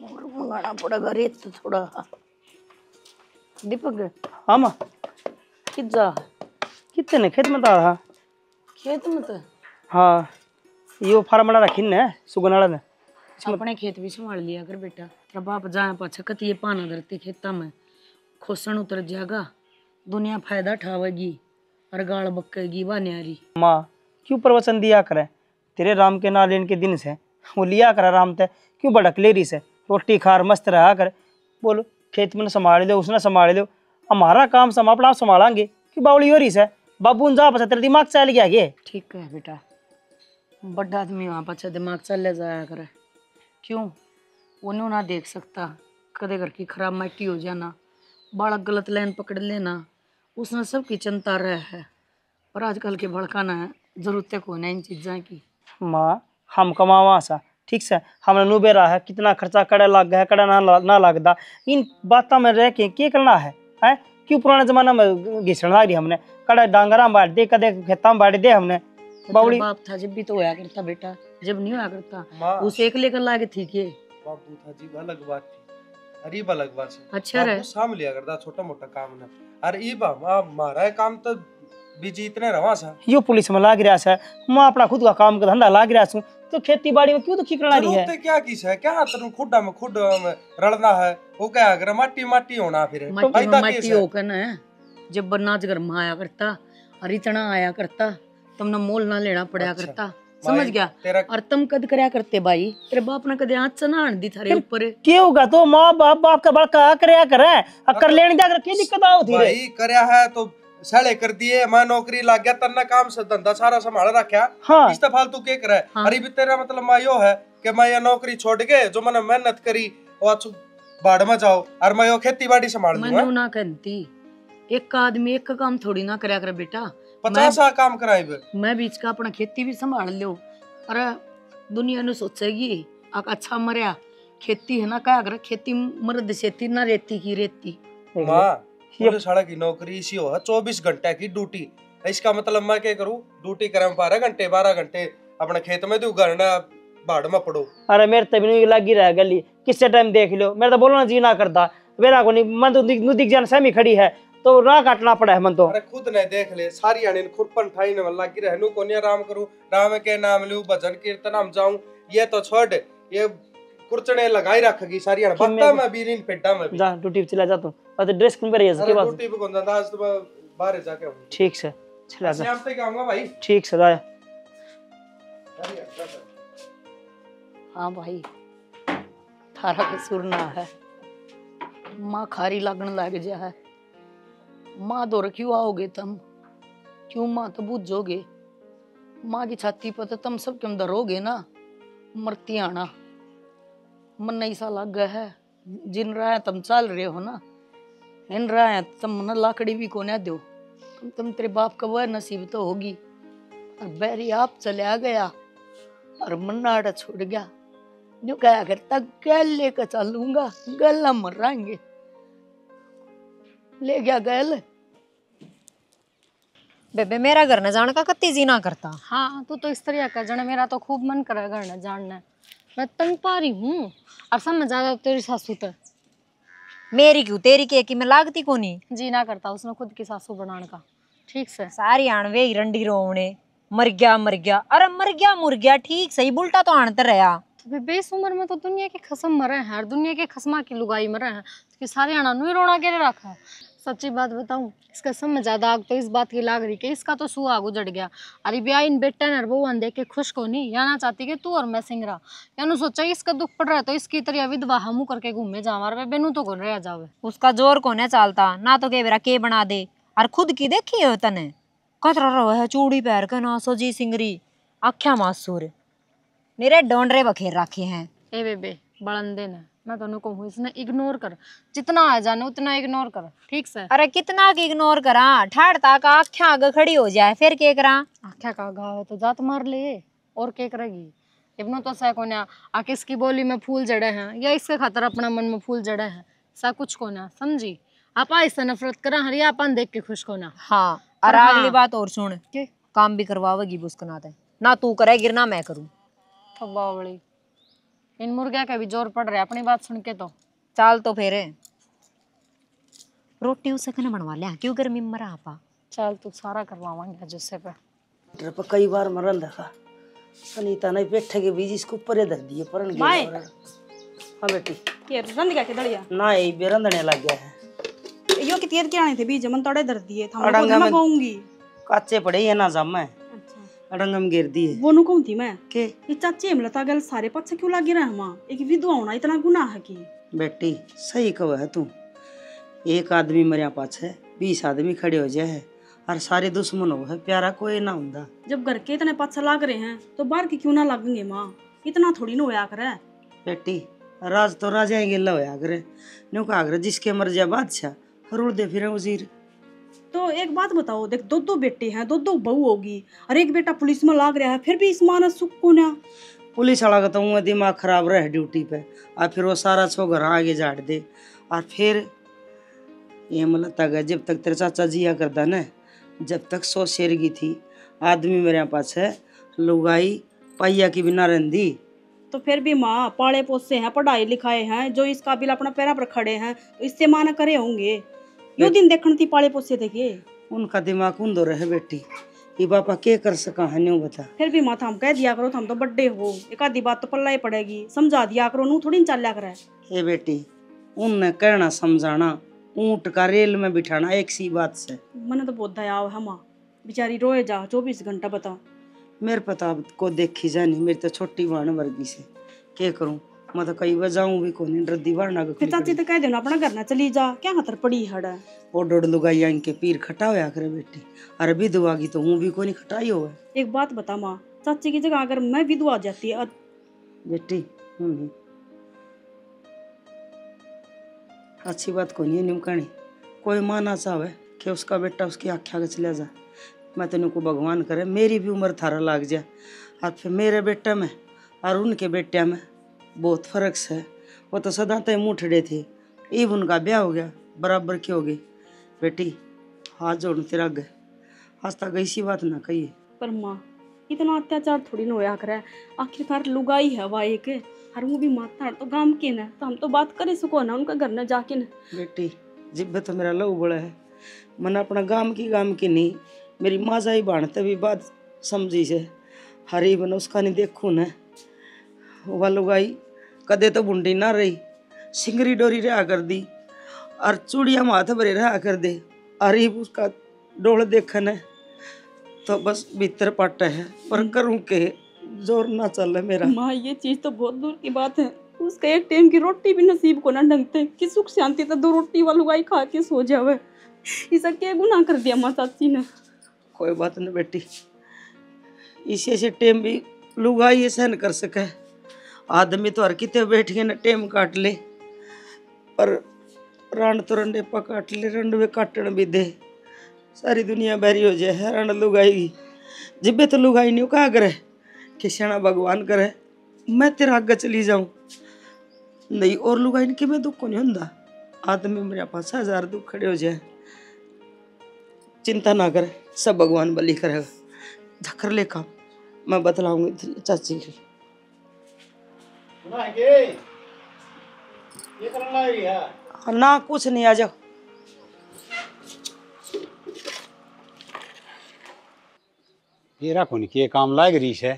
और मंगाना पड़ेगा रेत तो थोड़ा। दीपक हाँ माँ कितना कितने खेत में था? खेत में तो हाँ यो फार्म बना रखी ने सुगनाड़ा ने अपने खेत भी संभाल लिया कर बेटा। तेरा बाप जाए पाछा कत ये पाना धरती खेता में खोसन उतर जाएगा, दुनिया फायदा उठावेगी और गाल बक्केगी बान्यारी। माँ क्यों प्रवचन दिया करे? तेरे राम के ना लेने के दिन से वो लिया करे राम ते, क्यों भड़क ले रही से? रोटी खार मस्त रहा कर, बोलो खेत में संभाल लो उसने संभाल लो, हमारा काम हम अपना आप संभालेंगे। क्यों बावली हो रही से? बाबू ने जा पसा तेरे दिमाग चल गया ये। ठीक है बेटा, बड़ा आदमी वहाँ पाछा दिमाग चल जाया करे। क्यों उन्हें ना देख सकता कदे घर की खराब मिट्टी हो जाना, बालक गलत लाइन पकड़ लेना, उसने सबकी चिंता रह है। पर आजकल के भड़काना है जरूरत को नहीं इन चीज़ों की। माँ हम कमावा सा ठीक से हमने नुबेरा है, कितना खर्चा कड़ा लग गया कड़ा ना लगता, इन बातों में रह के करना है? क्यों पुराने जमाना में घिसण ला रही हमने, कड़ा डांगरा में बांट दे कदे खेता में बांट दे हमने। बावड़ी बाप था जब भी तो होया करता बेटा, जब नहीं होया करता उसे एक लेकर लागे थी के बाबू था जी अलग बात थी, अरे अलग बात है। अच्छा रे साम लिया करता छोटा मोटा काम ना, अरे ई बा मारा काम तो बिजी इतने रवा सा यो पुलिस में लाग रहा है, मैं अपना खुद का काम का धंधा लाग रहा हूँ, तो खेती बाड़ी में क्यों दुखी करना रही है? क्या किस है क्या तेरे खुदा में खुद रलना है, वो क्या अगर माटी माटी होना फिर माटी होकर ना जब बनाज घर में आया करता और इतना आया करता तुमने मोल ना लेना पड़ा करता, समझ गया? और तुम कद करया करते भाई, तेरे बाप ने कदे हाथ से ना दी थारे ऊपर क्यों होगा? तो माँ बाप का बड़का करया करे कर लेने जा कर क्या दिक्कत आओ थी भाई करया है तो साले कर दिए, मैं नौकरी लग गया तन्ना काम से धंधा सारा संभाल रखा। हाँ। इस फालतू के करे? हाँ। अरे भी तेरा मतलब मैं यो है कि मैं ये नौकरी छोड़ के जो मैंने मेहनत करी वो बाढ़ में जाओ और मैं यो खेती बाड़ी संभाल लूंगा। मैं ना कहती एक आदमी एक का काम थोड़ी ना करया करे बेटा, 50 काम कराए मैं बीच का अपना खेती भी संभाल लो। अरे दुनिया ने सोचेगी अच्छा मरिया खेती है ना क्या कर, खेती मर्द खेती ना रेती की रेती। माँ पुलिस वाला की नौकरी इसी हो 24 घंटे की ड्यूटी, इसका मतलब मैं क्या करूँ ड्यूटी करे 12 घंटे अपने खेत में दू घर बाढ़ में पड़ो। अरे मेरे तभी नहीं लगी रह गली किससे टाइम देख लो, मेरा तो बोलना जी ना करता मेरा को नहीं, मन तो दिख जान सहमी खड़ी है तो राह काटना पड़ा है मन तो। अरे खुद ने देख ले सारी आने खुरपन ठाई ने लगी रहनु को नहीं आराम करूं, राम के नाम लूं भजन कीर्तन हम जाऊं, ये तो छोड़ ये कुर्चने लगाई रखेगी सारी आने बत्ता में भी नहीं पेटा में भी जा ड्यूटी चला जा तू और ड्रेस किन पर है इसके बाद ड्यूटी पे कौन जाता आज तो बाहर जाके हूं। ठीक से चला जा, शाम तक आऊंगा भाई। ठीक से जा। हाँ भाई थारा कसूर ना है, माँ खारी लगन लग जा है, माँ दौर क्यों आओगे तुम, क्यों माँ तो बुझोगे, माँ की छाती पर तो तुम सब क्यों डरोगे ना, मरती आना मन नहीं सा लग गया है, जिन रहा है तुम चल रहे हो ना, इन रहा है तुम ना लाकड़ी भी को ना दो, तुम तेरे बाप का वह नसीब तो होगी, और बैरी आप चले गया और मन्नाड़ा छोड़ गया, जो क्या करता गैल लेकर चलूंगा, गैल ना मर रहेंगे, ले गया गैल। बेबे मेरा घर न जाने का कत्ती जी ना करता। हाँ तू तो इस तरह का जाने, मेरा तो खूब मन करे घर न जानना, मैं तंग पा रही हूँ और समझ ज्यादा तेरी सासू तो मेरी क्यों तेरी के की मैं लागती को नहीं जी ना करता उसने खुद की सासू बनाने का। ठीक से सारी आणवे ही रंडी रोवने मर गया, अरे मर गया ठीक सही बुलटा तो आणते रहा। तो बेबे इस उम्र में तो दुनिया के खसम मरे हैं और दुनिया के खसमा की लुगाई मरे हैं, तो सारे आना नहीं रोना के रखा है। सच्ची बात बताऊं इसका समझ ज्यादा आग तो इस बात की लाग रही कि इसका तो सुहाग उजड़ गया, अरे ब्याह इन बेटा ने वो देख के खुश को नहीं या ना चाहती कि तू और मैं सिंगरा या सोचा इसका दुख पड़ रहा है तो इसकी तरह विधवा हमू करके घूमे जावा बेनू तो कौन रह जावे, उसका जोर कोने चालता ना तो के बेरा के बना दे और खुद की देखी हो तने कतरा रो है चूड़ी पैर के ना सोजी सिंगरी आख्या मासूर मेरे डोंडरे बखेर रखे हैं। ए बेबे बड़ंदे ने मैं तो कहूँ इसने इग्नोर कर, जितना आ जाने उतना इग्नोर कर ठीक से। अरे कितना की इग्नोर करा, ठाड़ता का आख्या आगे खड़ी हो जाए फिर के करा, आख्या का घाव है तो जात मार ले और के करेगी। इब्नो तो सह को ना आ किसकी बोली में फूल जड़े हैं या इसके खातर अपना मन में फूल जड़े हैं सा कुछ को ना समझी, आप इससे नफरत करा हरिया अपन देख के खुश को ना। हाँ और अगली बात और सुन के काम भी करवावेगी बुस्कनाते ना तू करे गिरना मैं करूँ बावड़ी इन मुर्गिया का भी जोर पड़ रहा है अपनी बात सुन के। तो चाल तो फिर रोटी उसे कने बनवा लिया, क्यों गर्मी में मरा आपा। चल तू सारा करवावांगे जिससे पे। ट्रिप कई बार मरन देखा, अनीता ने बैठे के बीज इसको ऊपर धर दिए परन के। हां बेटी के रंद का के दड़िया ना ये बेरंदने लग गया है। यो के तेर के आने थे बीज मन तड़े धर दिए था, मैं तो लगाऊंगी। काचे पड़े ये ना जम है। अच्छा अड़ंगम गिर दी है। वो नु कहूं थी मैं के ये चाची हमलता गल सारे पाछे क्यों लागे रहा मां, एक विधवा होना इतना गुनाह है की। बेटी सही कहो है तू, एक आदमी मरिया पाछे 20 आदमी खड़े हो जाए और सारे दुश्मन हो है, प्यारा कोई ना हुंदा। जब घर के इतने पाछे लाग रहे हैं तो बाहर की क्यों ना लगेंगे मां, इतना थोड़ी ना होया करे। बेटी राज तो राजा ही गिल्ला होया करे, न्यू का करे जिसके मर जाए बादशाह रुड़ दे फिर वजीर। तो एक बात बताओ, देख दो बेटे हैं, दो बहू होगी और एक बेटा पुलिस में लाग रहा है, फिर भी इस मां ने सुख को ना। पुलिस वाला का तो दिमाग खराब रहे ड्यूटी पे, और फिर वो सारा छो घर आगे झाड़ दे। और फिर ये मतलब तक जब तक तेरे चाचा जिया करता न, जब तक 100 शेर की थी आदमी मेरे पास है, लुगाई पाइया की बिना रंदी। तो फिर भी माँ पाले पोसे हैं, पढ़ाई लिखाए हैं, जो इस काबिल अपना पैरा पर खड़े हैं, तो इससे माँ न करे होंगे। यो दिन देखन थी पाले पोसे थे के उनका दिमाग उन्दो रहे बेटी, ये बापा के कर सका है न्यू बता। फिर भी माँ हम कह दिया करो, हम तो बड्डे हो, एक आधी बात तो पल्ला ही पड़ेगी, समझा दिया करो, नू थोड़ी चल करे। ये बेटी उनने कहना समझाना, ऊंट का रेल में बिठाना एक सी बात से। मैंने तो बहुत दया है माँ, बेचारी रोए जा 24 घंटा बता। मेरे पता को देखी जानी, मेरी तो छोटी बहन वर्गी से के करूं, मैं तो कई बजाऊं भी को नहीं डरदी वरना फिर चाची तो कह देना अपना घर ना चली जा, क्या खतर पड़ी हड़ है। वो डोड लुगाई इनके पीर खटा होया करे बेटी, अरे विधवा की तो हूँ भी को नहीं खटाई हो। एक बात बता माँ, चाची की जगह अगर मैं विधवा जाती बेटी अच्छी बात को नहीं निमकानी, कोई माँ ना चाहे कि उसका बेटा उसकी आख्या के चला जा। मैं तेन को भगवान करे मेरी भी उम्र थारा लाग जाए, और फिर मेरे बेटे में और उनके बेटे में बहुत फर्क है। वो तो सदा तय मुठड़े थे, ईब उनका ब्याह हो गया बराबर की हो गई। बेटी हाथ जोड़ तेरा गए, आज तक ऐसी बात ना कही। पर माँ इतना अत्याचार थोड़ी ना होया करे, आखिरकार लुगाई है वह एक, और वो भी माता तो गांव के न, तो हम तो बात करे सको ना उनका घर न जाके न। बेटी जिब्बे तो मेरा लहू बड़ा है, मन अपना गांव की नहीं, मेरी माँ जाई बाणते भी बात समझी से, हरी बन उसका नहीं देखू न। वह लुगाई कदे तो बुंडी ना रही, सिंगरी डोरी रहा कर दी और चूड़िया माथे भरे रहा कर दे, अरे उसका डोल देखन है तो बस भीतर पट है, पर करूँ के जोर ना चल है मेरा। माँ ये चीज तो बहुत दूर की बात है, उसका एक टाइम की रोटी भी नसीब को ना ढंगते कि सुख शांति तो 2 रोटी वाली लुगाई खा के सो जावे। इसा क्या गुनाह कर दिया माँ चाची ने। कोई बात नहीं बेटी, इसी टेम भी लुगाई सहन कर सके, आदमी तो हर किते बैठ के न टेम काट ले, पर रण तो रंडे पकाट ले, रंडवे काटन भी दे, सारी दुनिया बहरी हो जाए रण लुगाई। जिब्बे तो लुगाई नहीं कहा करे कि शना भगवान करे मैं तेरा आगे चली जाऊं, नहीं और लुगाई कि मैं दुख को नहीं होंदा। आदमी मेरे पास 1000 दुख खड़े हो जाए, चिंता ना करे, सब भगवान बलि करेगा। धक्कर ले काम मैं बतलाऊंगी चाची की। ना कुछ नहीं, आ जाओ। ये राखो नहीं के काम लाग रही है।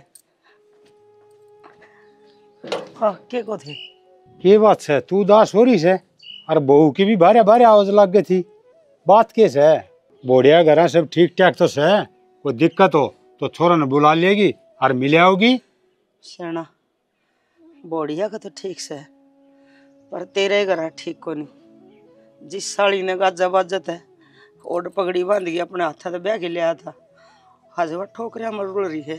हाँ के को थे के बात है, तू उदास हो रही है और बहू की भी भारे भारे आवाज लग गई थी, बात कैसे है? बोढ़िया घर सब ठीक ठाक तो है, कोई दिक्कत हो तो छोरा ने बुला लेगी और मिले आओगी। शना बोढ़िया का तो ठीक से है, पर तेरे घर ठीक को नहीं। जिस साड़ी ने गाजा बाजत है ओड पगड़ी बांध के अपने हाथा तो ब्याह के लिया था, आज वह ठोकरिया मर रुल रही है,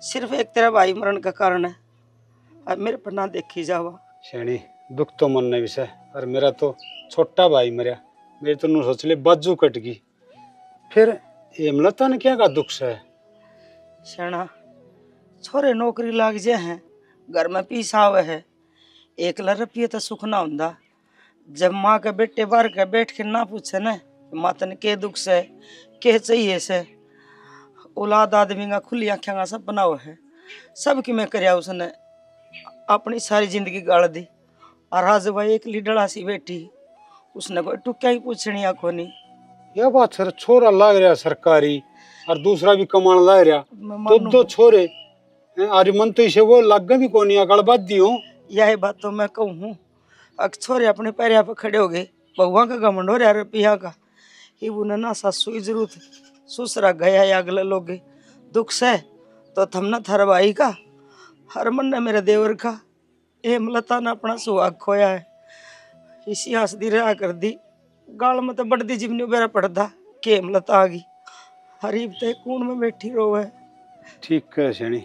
सिर्फ एक तेरा भाई मरण का कारण है। अब मेरे पर ना देखी जावा। शैनी दुख तो मन ने विषय, और मेरा तो छोटा भाई मरिया, मेरी तो नू सोच ले बाजू कट गई, फिर हेमलता ने क्या का दुख है? शना छोरे नौकरी लाग जाए हैं, घर में पीस आवे है, 1 रुपये तो सुख ना होंदा। जब माँ के बेटे बाहर के बैठ के ना पूछे न माँ तन के दुख से के चाहिए से, औलाद आदमी का खुली आँखें का सब बना हुआ है, सब कि मैं करया उसने अपनी सारी जिंदगी गाड़ दी और आज भाई एक लीडड़ा सी बैठी, उसने कोई टुक्या ही पूछनी आखो नहीं। यह बात सर, छोरा लाग रहा सरकारी और दूसरा भी कमान लाग रहा, तो दो छोरे हैं, अरे मन तो इसे वो लग भी कोनी अकड़ बात दी हूँ। यही बात तो मैं कहूँ, अक छोरे अपने पैरिया पे खड़े हो गए, बहुआ का घमंड हो रहा रुपया का, ये उन्हें ना सासू की जरूरत, ससुरा गया या अगले लोग दुख से तो थमना थर भाई का, हर मन ने मेरे देवर का, हेमलता ने अपना सुहाग खोया है, इसी हंसदी रहा कर दी, गाल में तो बढ़ती जिमनी बेरा पड़ता कि हेमलता आ गई, हरीब ते कूण में बैठी रो है। ठीक है शेणी,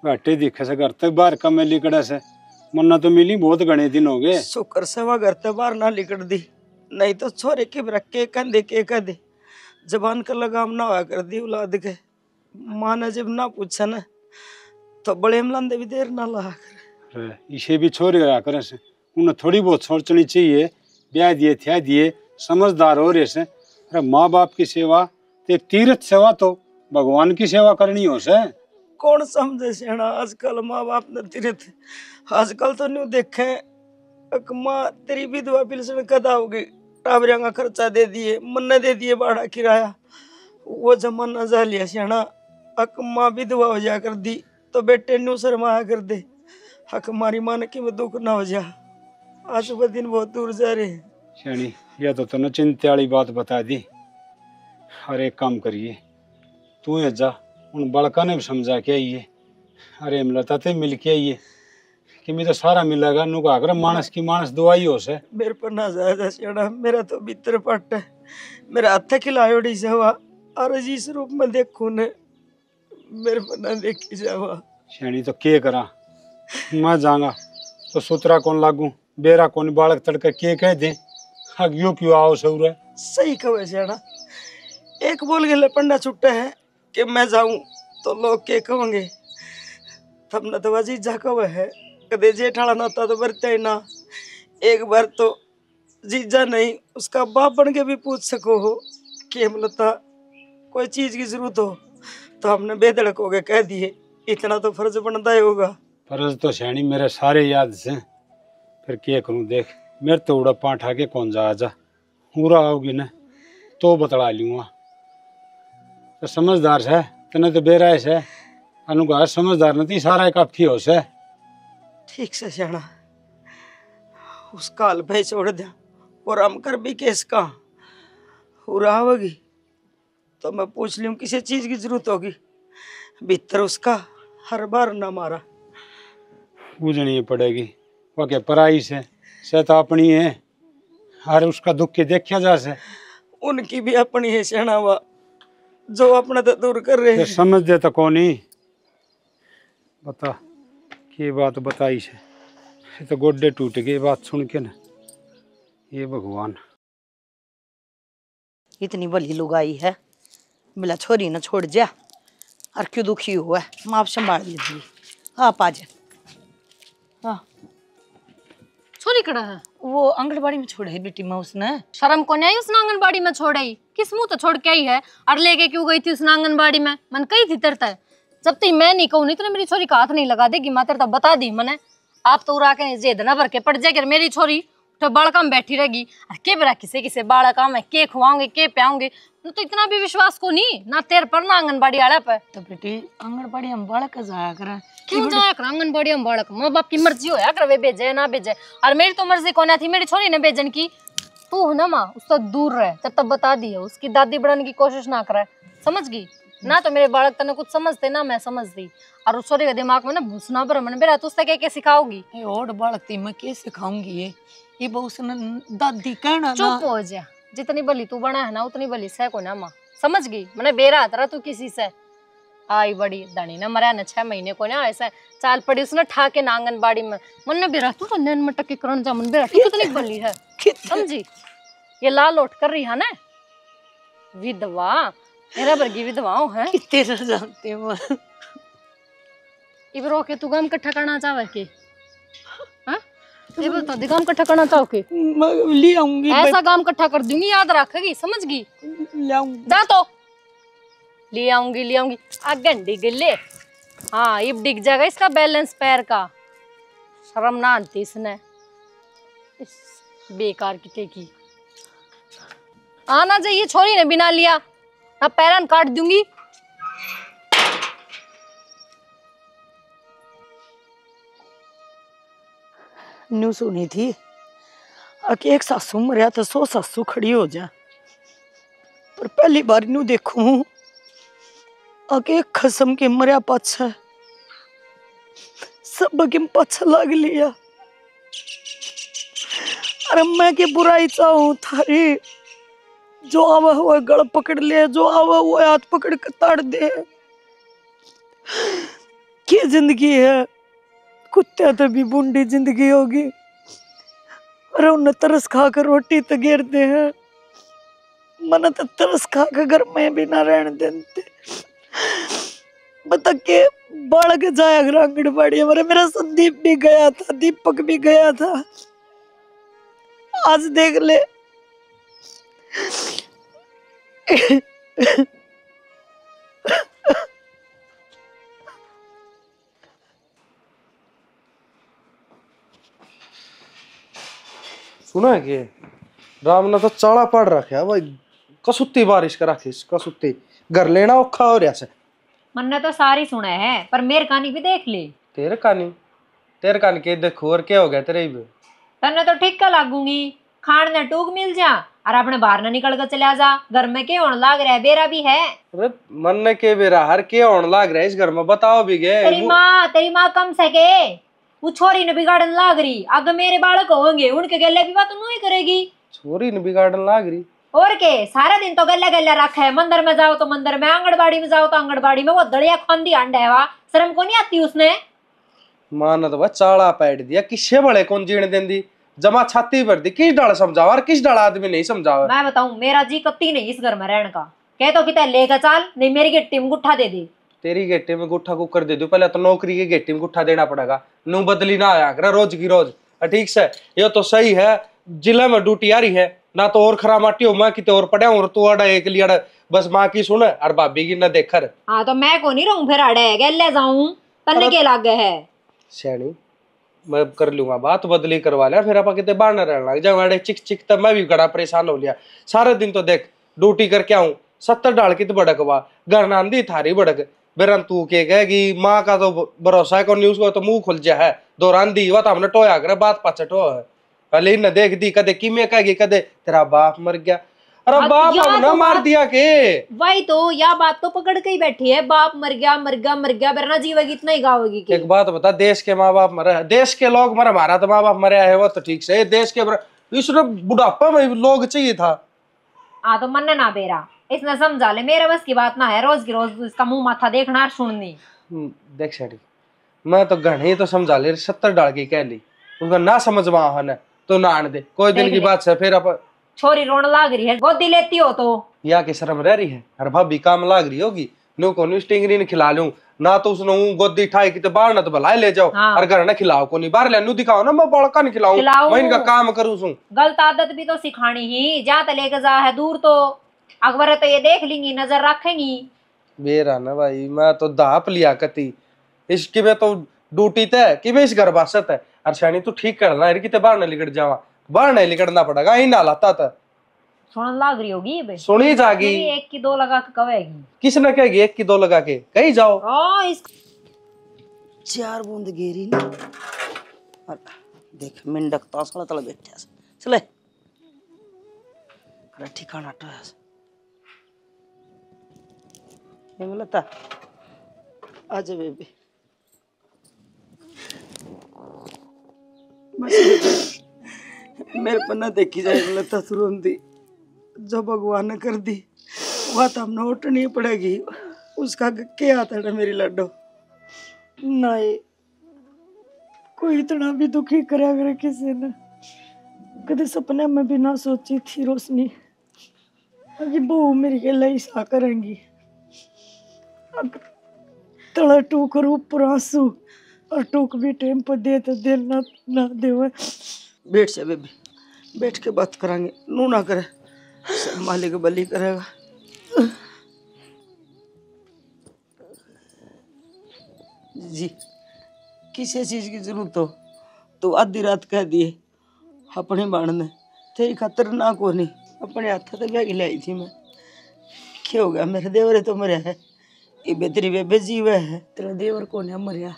घाटे दिखे से घर तक बाहर का मैं लिकड़ा से, मन्ना तो मिली बहुत घने दिन हो गए। शुक्र से वह घर तक बाहर ना लिकड़ दी, नहीं तो छोरे के रखे कंधे के कदे जबान का लगाम ना हुआ कर दी औलाद के, माँ ने जब ना पूछा न तो बड़े मलांदे भी देर ना लगा कर। इसे भी छोरे होया करे से, उन्हें थोड़ी बहुत सोचनी चाहिए, ब्याह दिए थया दिए, समझदार हो रहे से। अरे माँ बाप की सेवा तो एक तीर्थ सेवा, तो भगवान की सेवा करनी हो से। कौन समझे सेना आजकल माँ बाप ने तीर्थ, आजकल तो न्यू देखे माँ तेरी विधवा पिलसन कदा होगी, टाबरिया का खर्चा दे दिए, मन्ने दे दिए भाड़ा किराया, वो जमाना जा लिया सेना। अक माँ विधवा हो जा कर दी तो बेटे न्यू शर्माया कर दे, हक हमारी माँ ने कि मैं दुख ना हो जा, आज वह दिन बहुत दूर जा रहे हैं। शेणी यह तो तूने चिंता वाली बात बता दी, और एक काम करिए, तू है जा उन बड़का ने भी समझा के आइए, अरे मिलता ते मिल के आइए कि मैं तो सारा मिलेगा, नु का अगर मानस की मानस दुआई हो से। मेरे पर ना ज्यादा सेना, मेरा तो भीतर पट है, मेरा हाथ खिलायोड़ी से हुआ, और जिस रूप में देखूं ने मेरे पर ना देखी जावा। शेणी तो के करा, मैं जाऊंगा तो सुतरा कौन लागू, बेरा कौन बालक तड़के के कह दे, हक यो क्यों आओ सौर। सही कहे सेना, एक बोल के लपंडा छुट्टा है कि मैं जाऊं तो लोग के कहेंगे, तब न तो वजी जा कवे है, कदे जेठाला ना होता तो बरते ही ना, एक बार तो जीजा नहीं उसका बाप बन के भी पूछ सको हो कि हेमलता कोई चीज की जरूरत हो, तो हमने बेधड़क हो गए कह दिए, इतना तो फर्ज बनता ही होगा। फर्ज तो शेणी मेरे सारे याद से, फिर क्या करूं देख, मेरे तो उड़ा पाठा के कौन जा जा, पूरा आओगी ना तो बतला लूंगा। तो समझदार से तने तो बेरा है से, अनुगा समझदार नहीं सारा काफी हो से। ठीक से सेना, उस काल भाई छोड़ दिया और हम कर भी केस का पूरा होगी तो मैं पूछ लूं किसी चीज की जरूरत होगी, भीतर उसका हर बार ना मारा पूजनी पड़ेगी, वो क्या पराई से तो अपनी है, हर उसका दुख के देखा जा से, उनकी भी अपनी है सेना, वा जो अपना तो दूर कर रहे हैं। समझ दे तो कौन ही बता की बात बताई से, तो गोड्डे टूट गए बात सुन के ना, ये भगवान। इतनी भली लुगाई है, मिला छोरी न छोड़ जा, और क्यों दुखी हुआ है, माँ आप संभाल लीजिए, आप आ जा। हाँ छोरी कड़ा है, वो आंगनबाड़ी में छोड़े है बेटी माँ उसने। शर्म को नहीं उसने आंगनबाड़ी में छोड़ी, किस मुंह तो छोड़ के आई है, और लेके क्यों गई थी उसने आंगनबाड़ी में, मन कही थी तरता है, जब तक मैं नहीं कहूँ नहीं तो मेरी छोरी का हाथ नहीं लगा देगी, माँ तेरे तो बता दी मैंने, आप तो उड़ा के जेद ना भर के पड़ जाएगी, मेरी छोरी तो बालका में बैठी रहेगी, के बरा किसे किसे बालका में के खुआऊंगे के प्याऊंगे, तो इतना भी विश्वास को नहीं ना तेरे पर ना आंगनबाड़ी वाला पे। तो बेटी आंगनबाड़ी हम बालक जाया करें, क्यों जाया कर आंगनबाड़ी हम बालक, माँ बाप की मर्जी होया कर, वे भेजे ना भेजे, और मेरी तो मर्जी को ना थी मेरी छोरी ने भेजन की, तू हो ना माँ उससे दूर रहे, तब बता दी है, उसकी दादी बढ़ाने की कोशिश ना करे, समझ गई ना, तो मेरे बालक तने कुछ समझते ना मैं समझती, और उस छोरी के दिमाग में ना भूसना पर मन बेरा, तुझसे क्या सिखाओगी, और बालक थी मैं क्या सिखाऊंगी, ये बहु से दादी कहना। चुप हो जा, जितनी बली तू बना है ना उतनी बली से को ना माँ, समझ गई, मैंने बेरा तरह तू किसी से आई बड़ी धनी ना मरा न 6 महीने को ना, ऐसा चाल पड़ी उसने ठा के ना आंगनबाड़ी में, मन ने बेरा तू तो नैन मटक के करण जा, मन बेरा तू कितनी बली है, समझी, ये लाल लोट कर रही है ना, विधवा मेरा वर्गी विधवाओं है, तेरा जानते हो इबरो के तू गम कट्ठा करना चाहे के, हाँ ये बता दे गम कट्ठा करना चाहो के, ले आऊंगी, ऐसा काम इकट्ठा कर दूंगी, याद रखेगी, समझ गई, जा तो ले आऊंगी आ गंडी गिल्ले, हाँ ये डिग जाएगा इसका बैलेंस पैर का, शर्म ना आती इसने, इस बेकार किते की। आना चाहिए, छोरी ने बिना लिया, अब पैरन काट दूंगी। न्यू सुनी थी कि एक सासू मरिया तो 100 सासू खड़ी हो जा, पर पहली बार न्यू देखूं आके खसम के मरिया पाछा सब के पाछा लाग लिया। अरे मैं के बुराई चाहूं थारी, जो आवा हुआ गल पकड़ ले, जो आवा हुआ हाथ पकड़ के ताड़ दे। क्या जिंदगी है, कुत्ते तो भी बूंदी जिंदगी होगी। अरे उन्हें तरस खा कर रोटी तो घेरते हैं, मन तो तरस खा कर घर में भी ना रहने देते। बता के बालक जाया घर आंगनबाड़ी, हमारे मेरा संदीप भी गया था, दीपक भी गया था। आज देख ले सुना है कि राम ने तो चाड़ा पड़ रखा है भाई, कसुत्ती बारिश कर रखी, कसुत्ती घर लेना औखा हो रहा है। मन्ने तो सारी सुना है, पर मेरे कहानी भी देख ली। तेरे कानी के देखो और क्या हो गया तेरे भी। तन्ने तो ठीक का लागूंगी, खान ने टूक मिल जा और अपने बाहर न निकल कर चला जा। घर में क्या होने लाग रहा है, बेरा भी है। अरे मन ने के बेरा हर क्या होने लाग रहा है इस घर में, बताओ भी गए। तेरी माँ कम सके, वो छोरी ने बिगाड़न लाग रही। अगर मेरे बालक होंगे उनके गले भी बात नहीं करेगी। छोरी ने बिगाड़न लाग रही और के सारा दिन तो गले गले रखा है। मंदिर में जाओ तो मंदिर में, आंगनबाड़ी में जाओ तो आंगनबाड़ी में। वो दड़िया खांदी अंडा है, शर्म को नहीं आती उसने। मां ने तो चाड़ा पैट दिया, किससे बड़े कौन जीने देंदी, जमा छाती भर दी। किस डाल समझावा और किस डाल आदमी नहीं समझावा। मैं बताऊं, मेरा जी कत्ती नहीं इस घर में रहने का। कह तो कितना लेकर चाल, नहीं मेरी गिट्टी में गुट्ठा दे दे। तेरी गेट्टी में गुट्ठा कुकर दे दो, पहले तो नौकरी की गेट्टी में गुट्ठा देना पड़ेगा। नू बदली ना आया कर रोज की रोज। ठीक से ये तो सही है, जिले में ड्यूटी आ रही है ना, तो और खरा माटी हो मैं कितने और पड़ा हूं, तू अड़ा एक लिया बस माँ की सुन और भाभी की न देखकर। हाँ तो मैं को नहीं रहूं फिर अड़े गले जाऊं, तन्ने के लागे है सैनी। मैं कर लूंगा बात, बदली करवा लिया, फिर आप कितने बाहर न रहने लग जाओ। अड़े चिक चिक तब मैं भी बड़ा परेशान हो लिया। सारे दिन तो देख ड्यूटी करके आऊं, 70 डाल की तो बड़क हुआ घर नांदी थारी बड़क। बेरन तू के कहेगी माँ का तो भरोसा है, न्यूज को तो मुंह खुल जा है। दौरान दी वह तो हमने टोया करे बात पचट हो है। पहले न देख दी कदे कि मैं कहेगी कदे तेरा बाप मर गया। अरे बाप हमने मार दिया के वही तो, या बात तो पकड़ के ही बैठी है। बाप मर गया मर गया मर गया, वरना जीवेगी इतना ही गावेगी। एक बात बता, देश के माँ बाप मरे, देश के लोग मरे, हमारा तो माँ बाप मरे है वो तो ठीक से। देश के इसने बुढ़ापा में लोग चाहिए था। हाँ तो मन ना बेरा, इसने समझा ले, मेरे बस की बात ना है रोज की रोज इसका मुंह माथा देखना और सुननी। देख शेडी, मैं तो घने तो समझा ले, 70 डाल की कह ली उनका ना समझ वहां है तो ना आने दे। कोई दिन की बात है फिर आप छोरी रोन लाग रही है, गोदी लेती हो तो या के शर्म रह रही है। अरे भाभी काम लाग रही होगी, नो को न्यू स्टिंगरी ने खिला लूं ना, तो उसने गोदी ठाई की तो बाहर ना तो भलाई ले जाओ। हाँ। और घर ना खिलाओ को नहीं, बाहर ले नु दिखाओ ना, मैं बड़का नहीं खिलाऊं, मैं इनका काम करूं सू। गलत आदत भी तो सिखानी ही, जा तो लेके जा है दूर तो अकबर तो ये देख लेंगी, नजर रखेंगी। बेरा ना भाई, मैं तो दाप लिया कती इसकी में तो ड्यूटी तय कि मैं इस घर बासत है। अरशानी तू ठीक करना है कि बाहर न लिकट जावा, बाहर नहीं लिकटना पड़ेगा, ही ना लाता था। सुन लाग रही होगी बे, सुनी जागी। एक की दो लगा के कहेगी, किसने कहेगी एक की दो लगा के कहीं जाओ। इस 4 बूंद गेरी ना, देख मिंडक तासला तले बैठा चले करे ठिकाना टस ये मिलता आज बेबी मेरे पर ना देखी जाए मिलता तुरंत जो भगवान ने कर दी वह तो हमने उठनी पड़ेगी। उसका क्या आता है मेरी लड्डू नहीं, कोई इतना भी दुखी करा करे किसी ने कदे सपने में भी ना सोची थी रोशनी कि बहू मेरी के लिए ऐसा करेंगी। अब तला टूक और ऊपर आंसू और टूक भी टाइम पर दे तो दे ना दे। बैठ से बेबी, बैठ के बात करेंगे, नू ना करे सब मालिक बली करेगा। जी किसी चीज की जरूरत हो तो आधी रात कह दिए अपने बाण ने तेरी खातर ना को नहीं अपने हाथ तक बैग लाई थी मैं। क्या हो गया मेरे देवर तो मरिया है इबे तेरी बेबे जीव है तेरा देवर कौन है मरिया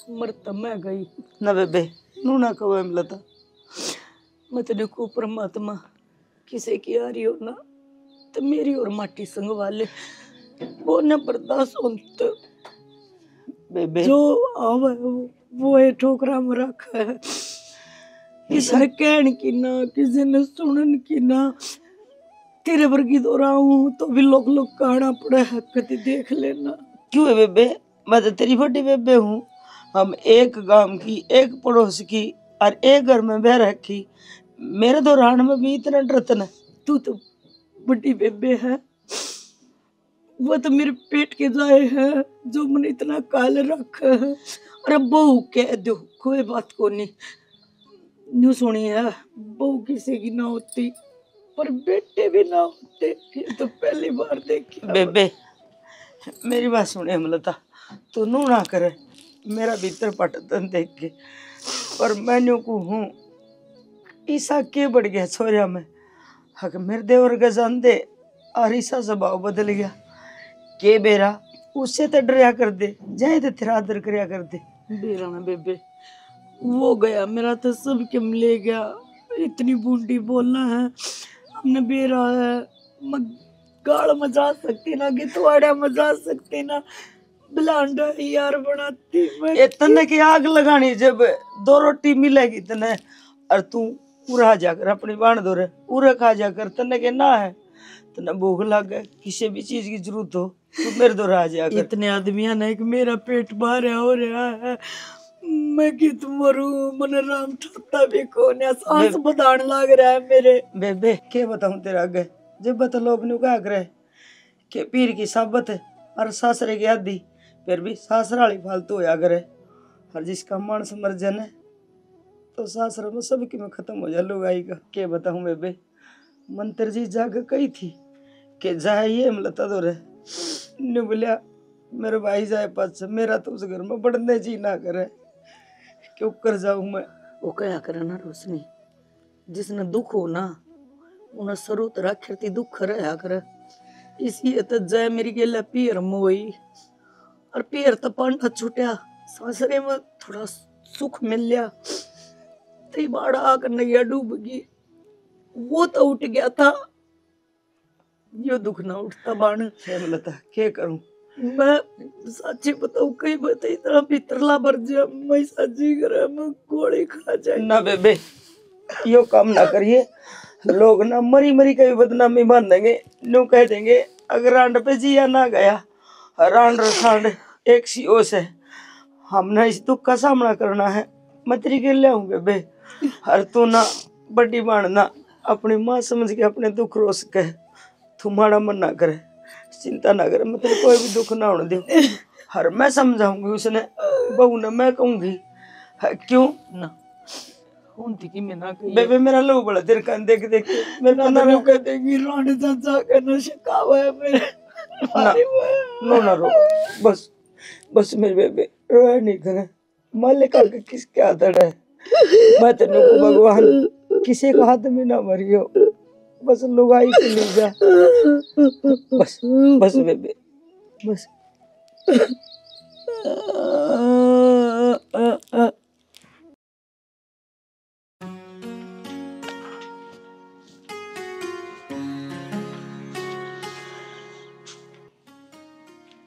मर तब मैं गई ना बेबे नू ना कहो लता मैं तेरे को परमात्मा किसे की आ रही हो ना तो मेरी और माटी संग वाले वो न बर्दाश्त होते बेबे जो आवे वो है ठोकरा में रखा है किसी ने कहन की ना किसी ने सुनन की ना तेरे वर्गी दो रहा हूँ तो भी लोग कहना पड़ा है कभी देख लेना क्यों है बेबे मैं तो तेरी बड़ी बेबे हूँ हम एक गांव की एक पड़ोस की और एक घर में बह रखी मेरे दौरान में भी इतना डरतन है तू तो बड़ी बेबे है वो तो मेरे पेट के जाए है जो मैंने इतना काल रखा है अरे बहू कह दो कोई बात को नहीं न्यू सुनी है बहू किसी की ना होती पर बेटे भी ना होते ये तो पहली बार देखी बेबे मेरी बात सुने मलता तू नू ना करे मेरा भीतर पटतन देख के पर मैंने को हूँ ईसा के बढ़ गया छोरिया में हक मेरे देवर का जानते और ईसा स्वभाव बदल गया के बेरा उससे तो डरिया कर दे जाए तो तेरा आदर करया कर दे बेरा ना बेबे वो गया मेरा तो सब के ले गया इतनी बूंदी बोलना है हमने बेरा है मैं गाल मजा सकती ना गितवाड़ा मजा सकती ना ब्लांडा यार बनाती मैं इतने की आग लगानी जब दो रोटी मिलेगी तने और तू पूरा जाकर अपनी बाण दो रे पूरा खा जाकर तने के ना है तने भूख लग गए किसी भी चीज की जरूरत हो तू मेरे दो आ जाकर इतने आदमिया ने कि मेरा पेट बाहर हो रहा है मैं कित मरूं मन राम ठत्ता भी कौन है सांस बदान लाग रहा है मेरे बेबे क्या बताऊं तेरा आगे जब बता लोग नु क्या करे के पीर की साबत है और सासरे की आदि फिर भी सासरा वाली फालतू होया करे और जिसका मानस मर जाने तो सासरा में सबकी में खत्म हो जा लुगाई का क्या बताऊं बेबे मंत्र जी जाके कही थी कि जाए ये मलता दो रे ने बोलिया मेरे भाई जाए पास मेरा तो उस घर में बढ़ने जी ना करे क्यों कर जाऊं मैं वो क्या करे ना रोशनी जिसने दुख हो ना उन्हें शुरू तरह खिरती दुख रहा करे इसी तो जय मेरी गेला पीर मोई और पीर तो पांडा छूटिया सासरे में थोड़ा सुख मिल लिया तो बाड़ा आकर नैया डूब गई वो तो उठ गया था यो दुख ना उठता बाण हेमलता क्या करूं मैं सच्ची बताऊं कई बात इतना पितरला भर जा मैं सच्ची करे मैं गोली खा जाए ना बेबे यो काम ना करिए लोग ना मरी मरी कभी बदनामी बांध देंगे न्यू कह देंगे अगर रांड पे जिया ना गया रांड रसांड एक सी ओस है हमने इस दुख का सामना करना है मैं तेरी के ले आऊं बेबे हर तू ना बड़ी बाण ना अपनी माँ समझ के अपने दुख रोस कह तू माड़ा मन ना करे चिंता ना करे मैं तेरे कोई भी दुख ना होने दे हर मैं समझाऊंगी उसने बहू ने मैं कहूंगी क्यों ना उनती की मैं ना कही बेबे मेरा लो बड़ा तेरे कान देख देख के मेरा ना लो कह देगी रानी चाचा का नशा कावा है मेरे ना नो ना रो बस बस मेरे बेबे रोया नहीं करे मालिक का किसके आदर है मैं तेरे को भगवान किसी का हाथ में ना मरियो बस लुगाई के ले जा बस बस बेबे बस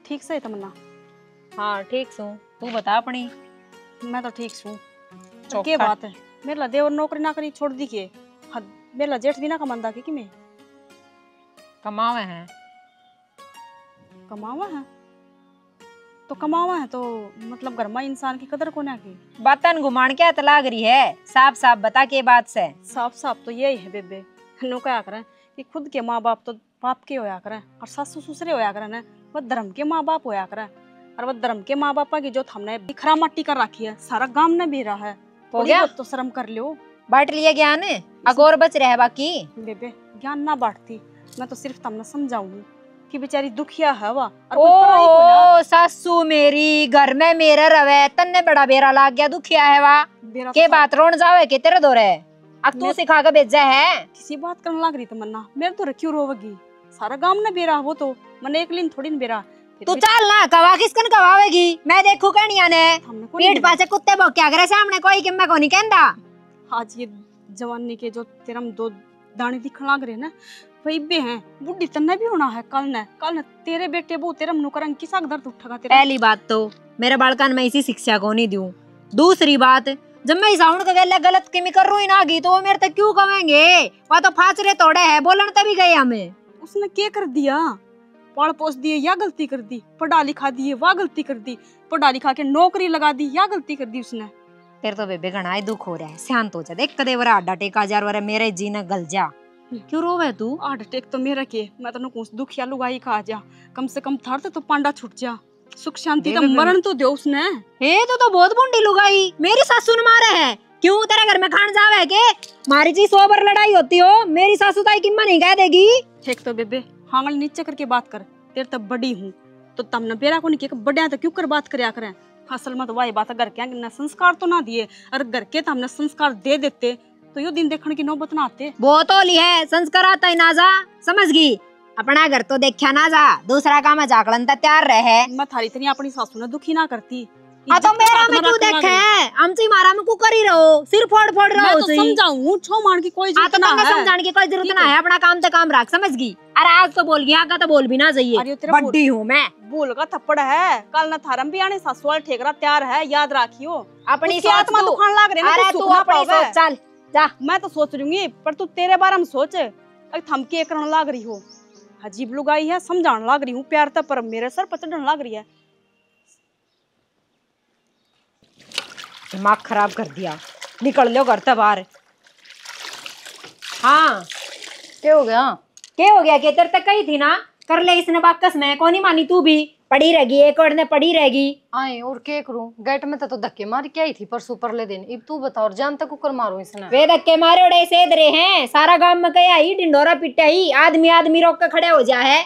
ठीक से तमन्ना हाँ ठीक सू तू बता अपनी मैं तो ठीक छू क्या बात है मेरा देवर नौकरी ना करी छोड़ दी के मेरा जेठ भी ना कमांदा कि मैं कमावे हैं कमावा है तो मतलब घर में इंसान की कदर कोने की बातन घुमान क्या तलाग रही है साफ साफ बता के बात से साफ साफ तो यही है बेबे नो क्या करें कि खुद के माँ बाप तो बाप के होया करें और सासू ससुरे होया करें ना वह धर्म के माँ बाप होया करें और वह धर्म के माँ बापा की जो हमने बिखरा मट्टी कर रखी है सारा गांव ने भी रहा है हो गया तो शर्म कर लियो बांट लिया ज्ञान अगोर बच रहे बाकी बेबे ज्ञान ना बांटती मैं तो सिर्फ तुमने समझाऊंगी कि बेचारी दुखिया है वा और कोई पढ़ाई को ना। ओ सासू मेरी घर में मेरा रवे तन्ने बड़ा बेरा लाग गया दुखिया है वा बेरा के तो बात रोन जावे के तेरे दौरे अब तू सिखा के भेजा है। किसी बात करने लग रही तमन्ना, मेरे तो क्यों रोवेगी, सारा गांव ने बेरा, वो तो मन एक दिन थोड़ी न बेरा। तू चल ना कवा किसकन कवावेगी मैं देखू कनिया ने हमने को पीठ पाछे कुत्ते भौंक्या करे सामने कोई कि मैं को नहीं कहंदा। आज ये जवानी के जो तेरा में दो दाने दिखने लग रहे ना वही बे हैं, बुढ़ी तन्ने भी होना है कल ने तेरे बेटे वो तेरा मुनकरंग किसा दर्द उठेगा तेरा। पहली बात तो मेरे बालकन में इसी शिक्षा को नहीं दूं, दूसरी बात जब मैं साउंड का गले गलत किमी कर रही ना गी तो वो मेरे तक क्यों कहेंगे, वह तो फाचरे तोड़े है बोलन तभी गए हमें। उसने क्या कर दिया, पाल पोस दिए या गलती कर दी, पढ़ा लिखा दिए वाह गलती कर दी, पढ़ा लिखा के नौकरी लगा दी या गलती कर दी उसने। तेरे तो बेबे घना ही दुख हो रहा है, शांत हो जा, देख कदे वरा आडा टेका जार वरा मेरे जी ने गल जा। क्यों रोवे तू? हार्ट अटैक तो मेरा के, मैं तो कुछ दुखिया लुगाई खा जा, कम से कम थर तो पांडा छूट जा, सुख शांति तो मरण तो दे उसने। हे तो बहुत बुंडी लुगाई, मेरी सासू ने मारे है, क्यों तेरे घर में खान जावे के? मारी जी 100 बार लड़ाई होती हो, मेरी सासू ताई किम्मा नहीं कह देगी। ठीक तो बेबे हांगल नीचे करके बात कर, तेरे तो बड़ी हूँ तो तब न बेरा को नहीं के बड़े तो क्यों कर बात करया करें। असल में तो वही बात है, घर के न संस्कार तो ना दिए, और घर के तो हमने संस्कार दे देते तो यो दिन देखने की नौबत ना आते। बहुत होली है संस्कार आता ही ना जा, समझ गई, अपना घर तो देखा ना जा, दूसरा काम है जाकलन तैयार रहे। मैं थारी इतनी अपनी सासू ने दुखी ना करती। हाँ तो मेरा में क्यों देखे है, हमसे मारा में को कर ही रहो, सिर फोड़ फोड़ रहो। मैं तो समझाऊं छो मान की कोई जरूरत ना है, समझाने की कोई जरूरत ना है, अपना काम तो काम रख, समझ गई। अरे आज तो बोल गया, आगा तो बोल भी ना चाहिए, बड्डी हूँ मैं। बोल का थप्पड़ है, कल न थारम भी आने सासू वाला ठेकरा तैयार है, याद रखियो अपनी आत्मा तो खान लग रहे अरे तू अपनी सोच, चल जा। मैं तो सोच रही हूँ पर तू तेरे बारे में सोच, थमके करने लग रही हो, अजीब लुगाई है, समझाने लग रही हूँ प्यार तक पर मेरे सर पर चढ़ने लग रही है। दिमाग खराब कर दिया, निकल लो घर से बाहर। हाँ क्या हो गया? क्या हो गया, के तेरे तक कही थी ना कर ले, इसने बाकस में कौन ही मानी, तू भी पड़ी रहेगी, एक और ने पड़ी रहेगी। आए और क्या करूं, गेट में तो धक्के मार के आई थी परसों परले दिन, अब तू बता और जान तक कुकर मारूं इसने। वे धक्के मारे उड़े से दरे हैं, सारा गांव में कहीं आई डिंडोरा पिटा ही, आदमी आदमी रोक के खड़े हो जा है।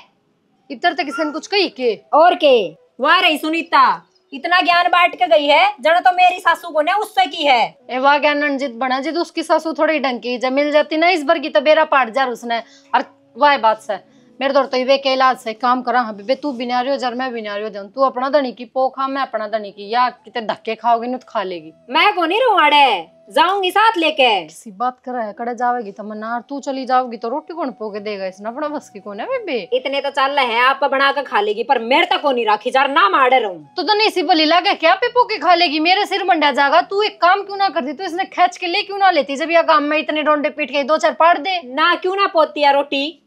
इतर तक किसी ने कुछ कही के और के वाह रही सुनीता, इतना ज्ञान बांट के गई है, जन तो मेरी सासू को ने उससे की है। ए वाह ज्ञान रणजित बना जिद उसकी सासू थोड़ी ढंग की, जब मिल जाती ना इस बार की तो बेरा पाट जा उसने। और वाह बात से मेरे दौर तो वे के इलाज से काम करा, हाँ बेबे तू बिना रही हो जर मैं बिना रही हो जाऊं, तू अपना धनी की पोखा मैं अपना धनी की, या कितने धक्के खाओगी नहीं तो खा लेगी। मैं को नहीं रुआड़े जाऊंगी साथ लेके, किसी बात कर रहा है कड़े जावेगी तमन्ना, और तू चली जाओगी तो रोटी कौन पोके देगा, इसने अपना बस की कौन है बेबे। इतने तो चल रहे हैं आप बना कर खा लेगी, पर मेरे तक को नहीं राखी जार ना मारे रहूं तो नहीं सी बली लगा क्या पे पोके खा लेगी, मेरे सिर मंडा जाएगा। तू एक काम क्यों ना करती, तो इसने खींच के ले क्यों ना लेती, जब यह काम में इतने डोंडे पीट के 2-4 पाड़ दे ना, क्यों ना पोती है रोटी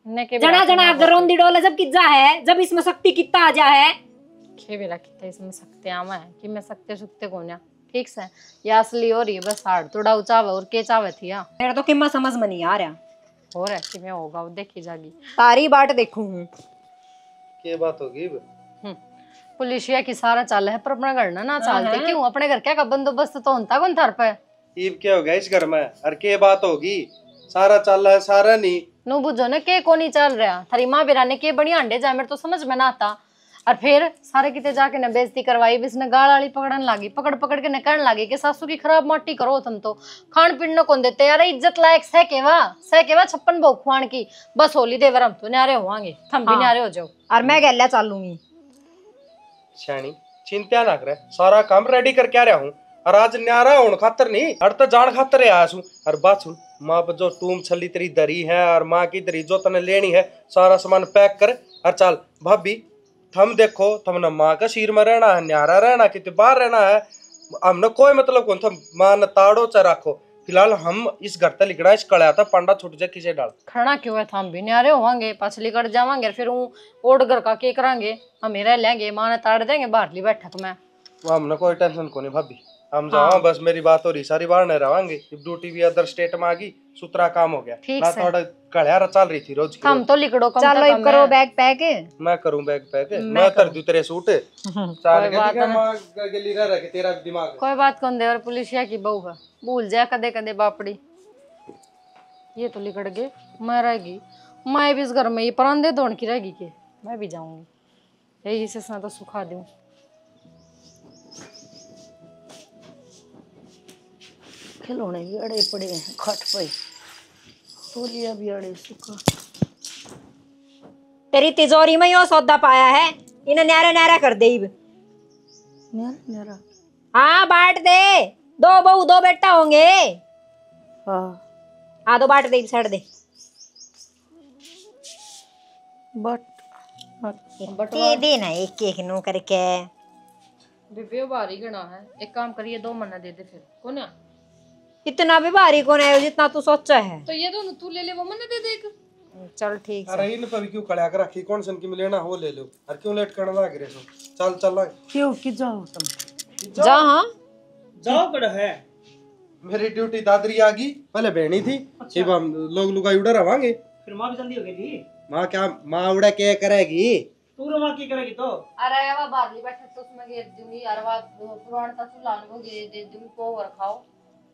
जना जना अगर रोंदी डोला जब कितना है, जब इसमें शक्ति कितना आ जा है, खेवेला कितना इसमें सकते आमा है कि मैं सकते सुकते कोन्या ठीक से या असली हो रही है, बस हाड़ थोड़ा उचावे और के चावे थी। मेरा तो किम्मा समझ में नहीं आ रहा, हो रहा है कि मैं होगा वो देखी जागी, तारी बाट देखू हूँ क्या बात होगी। पुलिसिया की सारा चाल है पर अपना घर ना चालते क्यों, अपने घर क्या का बंदोबस्त तो होता कौन थर पे। ईब क्या हो गया इस घर में, और के बात होगी, सारा चल है सारा नहीं नो बुझो ना के को नहीं चल रहा, थारी माँ बिरा ने के बड़ी अंडे जा, मेरे तो समझ में ना आता। और फिर सारे किते जाके न बेइज्जती करवाई, इसने गाल वाली पकड़न लागी, पकड़ पकड़ के न कहने लागी कि सासू की खराब माटी करो, तुम तो खान पीन न कौन देते यार, इज्जत लायक सह केवा 56 बहु खुआन की, बस होली देवर हम तो न्यारे होंगे, थम भी न्यारे हो जाओ। और मैं गैला चालूंगी। शानी चिंता ना करे, सारा काम रेडी करके आ रहा हूँ, और आज न्यारा होने खातर नहीं और तो जान खातर आया हूँ। और बात सुन, माँ पर जो टूम छली तेरी दरी है और माँ की दरी जो तने लेनी है, सारा सामान पैक कर और चल। भाभी थम देखो, थमने माँ का सिर में रहना है, न्यारा रहना कितने बार रहना है, हमने कोई मतलब कौन था, माँ ने ताड़ो च रखो। फिलहाल हम इस घर तक लिखना, इस कड़ा था पांडा छुट जाए किसे डाल खड़ा क्यों है, हम भी न्यारे होंगे, पछली कर जावांगे, फिर ओड घर का के करांगे, हम रह लेंगे, माँ ने ताड़ देंगे बाहरली बैठक में। हमने कोई टेंशन को नहीं भाभी, हम जाओ बस मेरी बात हो रही, सारी बार नहीं रवांगे, ड्यूटी भी अदर स्टेट में आ गई, सुतरा काम हो गया, ठीक ना थोड़ा कड़ियारा चल रही थी रोज की। हम तो लिखड़ो कम चलो अब करो बैग पैक, मैं करूं बैग पैक, मैं कर दूं तेरे सूट चार के मां गली रह रहा के तेरा दिमाग कोई बात कौन दे, और पुलिसिया की बहू है भूल जाए कदे कदे बापड़ी, ये तो लिखड़ गए मरेगी, मैं भी इस घर में ये परांदे दौड़ की रहेगी के मैं भी जाऊंगी यही से तो सुखा दूं। खिलौने भी अड़े पड़े हैं खट पे, तोलिया भी अड़े सुखा। तेरी तिजोरी में यो सौदा पाया है, इन्हें न्यारा न्यारा कर दे। न्यारा हाँ बांट दे, 2 बहू 2 बेटा होंगे। हाँ तो बांट दे, छड़ दे। दे देना एक एक नो करके। बेबे भारी गणा है, एक काम करिए 2 महीना दे दे फिर कौन है? इतना भी भारी कौन है जितना तू सोचा है। तो ये दोनों तू ले ले, वो महीना दे दे एक। चल ठीक है। अरे इन पर क्यों कड़ा कर रखी, कौन सन की मिलेना वो ले लो, और क्यों लेट करना लग रहे हो? चल चल क्यों कि जाओ तुम जा। हाँ जाओ कड़ा है। मेरी ड्यूटी दादरी आ गई, पहले बहनी थी। अब हम लोग लुगाई उड़ा रवांगे। फिर माँ भी जल्दी हो गई। माँ क्या माँ उड़ा क्या करेगी? तू रो माँ की करेगी तो। अरे वो बारली बैठे तो उसमें घेर दूंगी यार, वो पुराना ता चूल्हा को घेर दे दूंगी, पोवर खाओ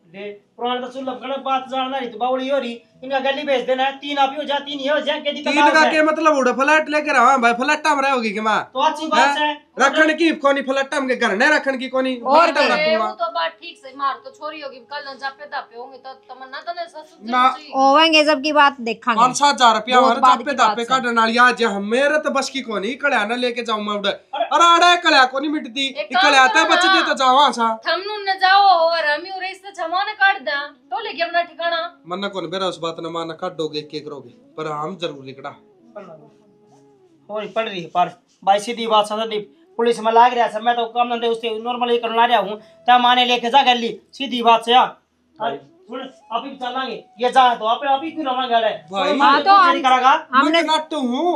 दे पुराना तो सुलभ गण बात जानना नहीं तो बावड़ी हो रही, इनका गली भेज देना है। 3 आप ही हो जा, 3 ही हो जा के दी 3 का के मतलब उड़ा फ्लैट लेकर आवा भाई, फ्लैट में रहोगी कि माँ? तो अच्छी बात है। रखन की कोनी फ्लैट में के घर नहीं रखन की कोनी और फ्लैट में रखूंगा। वो तो बात ठीक से मार तो छोरी होगी, कल न जापे दापे होंगे तो तमन्ना तो नहीं ससुर ना होवेंगे जब की बात देखांगे। 5-7 रुपया हमारे बहुत जापे बाद की दापे बात काटने वाली आज मेरे तो बस की कोनी कल्या ना लेके जाऊं मैं उड़ा। अरे अरे कल्या कोनी मिटती, कल्या तो बच दे तो जावा सा हमनु न जाओ और हम ही रेस से जमाने काट दा तो लेके अपना ठिकाना। मन्ना कोन बेरा उस बात न माना काट दोगे के करोगे, पर हम जरूर लिखड़ा होरी पड़ रही है पर भाई सीधी बात समझ दी। पुलिस में लाग रहा है, मैं तो काम धंधे उससे नॉर्मली करना रहा हूँ, तो माने लेके जा गली सीधी बात से। अभी चलेंगे ये जा तो आप ही क्यों रवांगे अरे भाई हाँ तो करेगा। हमने नाटू हूँ,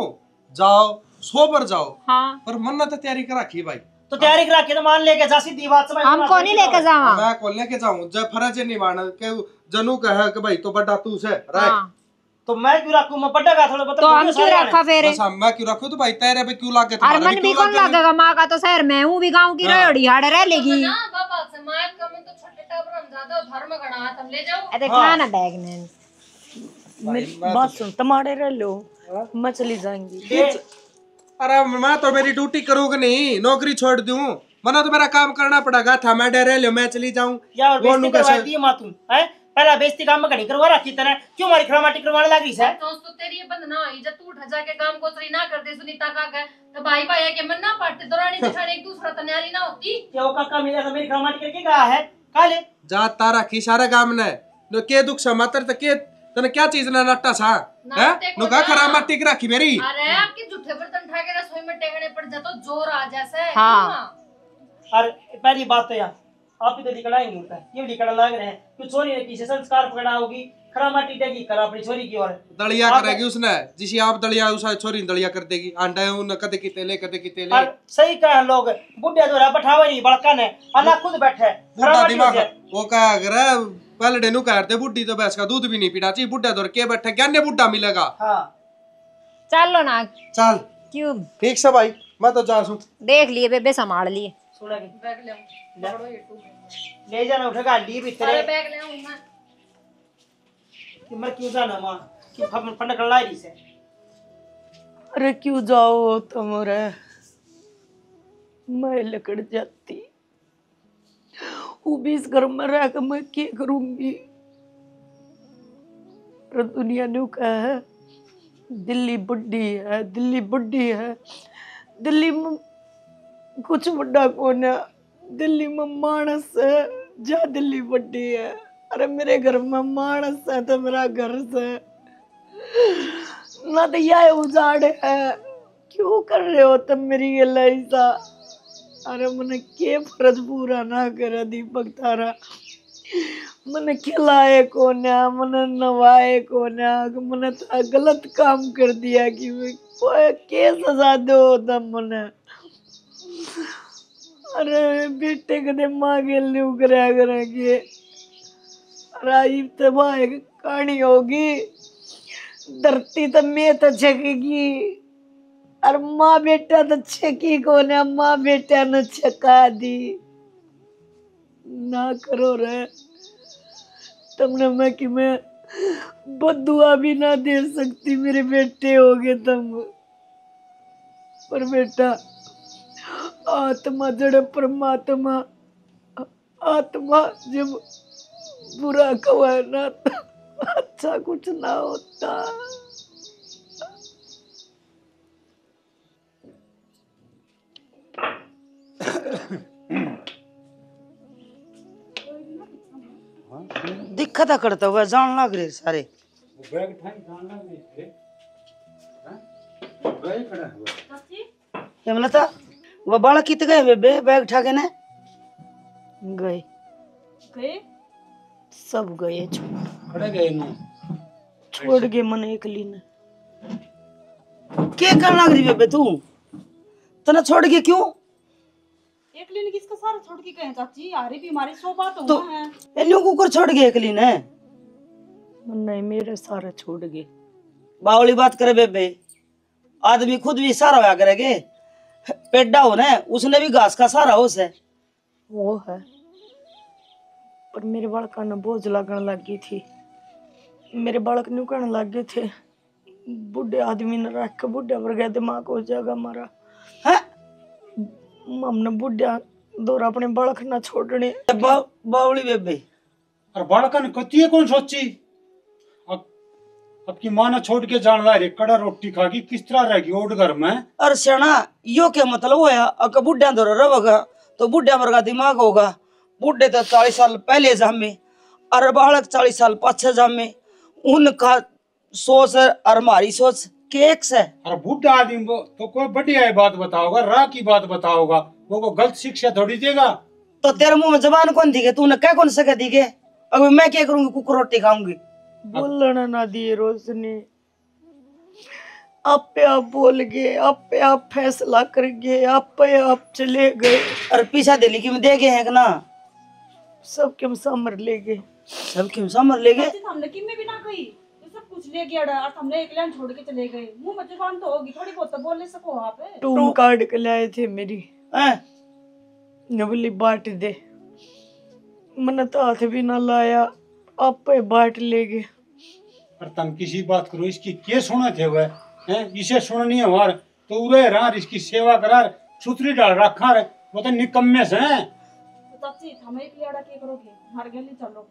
जाओ सोबर जाओ। हाँ पर मन्ना तो तैयारी कर रखी भाई, तो तैयारी करा के तो मान लेके जा सीधी बात से। हमको नहीं लेके जावा। मैं कौन लेके जाऊं जब फर्ज नहीं माना के जनू कहे कि भाई तो बड़ा तू से राइट। हाँ। तो मैं क्यों रखूं, मैं बड़ा का थोड़ा बता। तो हम क्यों रखा फिर? बस मैं क्यों रखूं? तो भाई तेरे पे क्यों लागे? अरमन भी कौन लगेगा? माँ का तो शहर में हूँ भी, गाँव की रेहड़ी हाड़ रह लेगी। ना बाबा से मार कम तो छोटे टाबर हम ज्यादा धर्म गणा हम ले जाओ। अरे खाना बैग में मेरी बात सुन, टमाटे रह लो, मैं चली जाऊंगी। अरे मैं तो मेरी ड्यूटी करूंगी नहीं, नौकरी छोड़ दूं? मना तो मेरा काम करना पड़ेगा था, मैं डर रह मैं चली जाऊं। यार बेइज्जती करवा दी मां तुम है, पहला बेइज्जती काम में घड़ी करवा रखी तरह क्यों मारी खरामाटी करवाने लगी है? दोस्तों तेरी ये बंद ना हुई जब तू उठ जा के काम को सही ना करते सुनीता का के तो भाई भाई के मन ना पड़ते दौरानी दिखाने एक दूसरा तैयारी ना होती। क्या वो काका मेरा तो मेरी खरामाटी करके कहा है काले जा तारा की सारा काम ने नो के दुख समातर त के तने क्या चीज ना नट्टा सा है नो का खरामाटी कर रखी मेरी। अरे आपके झूठे बर्तन उठा के रसोई में टेकने पड़ जा तो जोर आ जैसे। हाँ। और पहली बात तो यार आप ही तो लिखड़ा ही नहीं होता, ये लिखड़ा लग रहे हैं कि छोरी ने किसी संस्कार पकड़ा होगी, खरामाटी देगी कर अपनी छोरी की ओर दलिया करेगी उसने, जिसे आप दलिया उसा छोरी दलिया कर देगी। अंडा उन कदे की तेले कदे की तेले। और सही कहा लोग बुढ़िया जो बैठावा नहीं बड़का ने अल्लाह खुद बैठे बुढ़ा दिमाग वो क्या करे पहले डेनू कहते बुढ़ी तो भैंस का दूध भी नहीं पीना चाहिए, बुढ़ा दौड़ के बैठे ज्ञान बुढ़ा मिलेगा। हाँ चलो ना चल क्यों ठीक से भाई मैं तो जा सू देख लिए बेबे संभाल लिए। सुना के बैग ले पकड़ो ये टू ले जाना उठेगा ली भी तेरे अरे बैग ले आऊं मैं कि मर क्यों जाना मां कि हम फंड कर लाई से। अरे क्यों जाओ तुम रे, मैं लकड़ जाती वो भी इस घर में रह कर मैं क्या करूंगी? पर दुनिया ने कहा है दिल्ली बुढ़ी है, दिल्ली बुढ़ी है, दिल्ली में कुछ बड़ा कौन है, दिल्ली में मानस है जा दिल्ली बुढ़ी है। अरे मेरे घर में मानस है तो मेरा घर से ना तो यह उजाड़ है, क्यों कर रहे हो तुम मेरी ये लाइसा? अरे मैंने के फर्ज पूरा ना करा दीपक तारा, मैंने खिलाए कोना मैंने नवाए कोना, मैंने तो गलत काम कर दिया कि के सजा दो तुम मैंने। अरे बेटे कदे माँ के लियो करा करेंगे, अरे तो भाई कहानी होगी, धरती तो मैं तो छकेगी और माँ बेटा तो छकी को ना, माँ बेटा ने छका दी ना करो रे तुमने। मैं कि मैं बदुआ भी ना दे सकती, मेरे बेटे होगे तुम। पर बेटा, आत्मा जड़ परमात्मा, आत्मा जब बुरा कवा ना तो अच्छा कुछ ना होता। दिक्कत करता हुआ जान लग रहे सारे। हेमलता, वो बालक कित गए बेबे बैग उठा के ने? गए गए सब गए, खड़े गए ना छोड़ के मन एकली ने। क्या करना लग रही बेबे तू? तना छोड़ के क्यों? एकली ने किसका सारा छोड़ के गए चाची? यारी बीमारी सो बात तो हुआ है। एलियो कुकर छोड़ के एकली ने? नहीं, मेरे सारा छोड़ गए। बावली बात करे बेबे, आदमी खुद भी सारा होया करेगे। पेड्डा हो ना, उसने भी घास का सारा हो से। वो है, पर मेरे बालका ने बोझ लगन लग गई थी। मेरे बालक न्यू कहने लग गए थे, बुढ़े आदमी ने रख के बुढ़ा पर गया दिमाग हो जाएगा हमारा। हैं? हमने बुढ़ा दौर अपने बालक ना छोड़ने। बावली बेबे, और बालका ने कती है कौन सोची? अब की माँ ने छोड़ के जान ला रे, कड़ा रोटी खागी किस तरह रहेगी ओड घर में? अरे सियाना, यो क्या मतलब होया? अगर बुढ़ा दौर रहोगा तो बुढ़ा वर्गा दिमाग होगा। बुढ़े तो 40 साल पहले जामे और बालक 40 साल पाछे जामे। उनका सोच और हमारी सोच केक से। और बुढ़ा आदमी तो कोई बढ़िया बात बताओगा, राह की बात बताओगा, वो को गलत शिक्षा थोड़ी देगा। तो तेरे मुंह में जबान कौन दिखे? तूने क्या कौन सके दिखे? अभी मैं क्या करूंगी? कुकर रोटी खाऊंगी। बोलना ना दिए रोशनी, आपे आप बोल गए, आपे आप फैसला कर गए, आपे आप चले गए। और पीछा दिल्ली की में दे गए हैं कि ना? सब के समर ले गए। सब क्यों समझ ले गए? हमने किम में भी ना कही, तो सब कुछ ले गया और हमने एक लाइन छोड़ के चले गए। मुंह में जुबान तो होगी, थोड़ी बहुत तो बोल ले सको आप। टूम काट के लाए थे मेरी, हैं? नबली बांट दे। मैंने तो हाथ भी ना लाया, आपे बांट ले गए। पर तुम किसी बात करो, इसकी क्या सुने थे वह? हैं? इसे सुननी है वार तो उरे रहा, इसकी सेवा करा, सुतरी डाल रखा रे, वो तो निकम्मे से हैं। चाची हम एक लियाड़ा के करोगे, हमारे घर ले चलो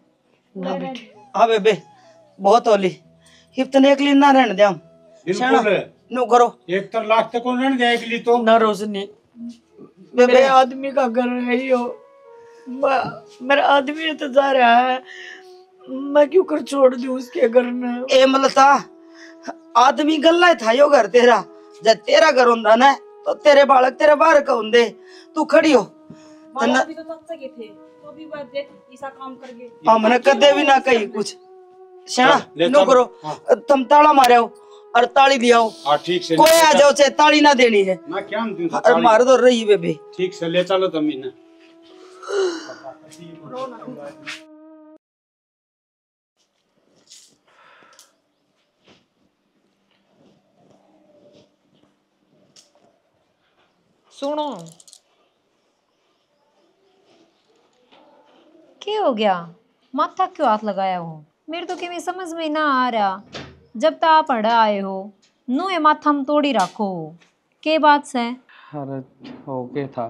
ना बेटे, हाँ बेबे, बहुत होली इतने एक ना रहने दे हम। बिल्कुल नो करो 1 लाख तक कौन रहने देगा के तो? ना रोशनी, बेबे। मेरे आदमी का घर है यो, मेरा आदमी तो जा रहा है, मैं क्यों कर छोड़ दूं उसके घर में? ए मलता, आदमी गल्ला था यो घर तेरा। जब तेरा घर होंदा ना तो तेरे बालक तेरे बाहर का होंदे। तू खड़ी हो। बालक भी तो चाचा के थे, तो भी वह देख ऐसा काम कर गए। हमने कदे भी ना कही कुछ। शाना ले नो चलो। करो, हाँ। तुम ताला मारे हो और ताली दिया हो। हाँ ठीक से कोई आ जाओ चाहे ताली ना देनी है। मैं क्या दूं तो और मार दो रही बेबे। ठीक से ले चलो तुम इन्हें। सुनो, क्या हो गया? माथा क्यों हाथ लगाया हो? मेरे तो किसी समझ में ना आ रहा। जब तक आप पढ़ा आए हो नो ये माथा हम तोड़ी रखो। के बात से? अरे हो के था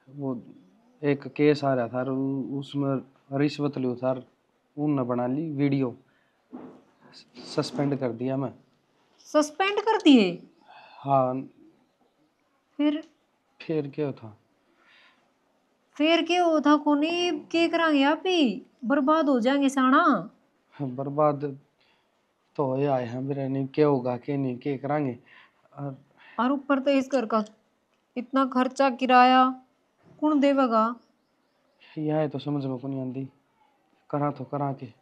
वो एक केस आ रहा था और उसमें रिश्वत ली उतार उनने बना ली वीडियो, सस्पेंड कर दिया मैं। सस्पेंड कर दिए? हाँ। फिर क्या था? फिर क्या होता कोनी के करांगे? आप ही बर्बाद हो जाएंगे साना। बर्बाद तो हो आए हैं, मेरा नहीं क्या होगा क्या नहीं क्या करांगे। और ऊपर तो इस घर का इतना खर्चा, किराया कौन देवेगा? यह तो समझ में को नहीं आती, करा तो करा के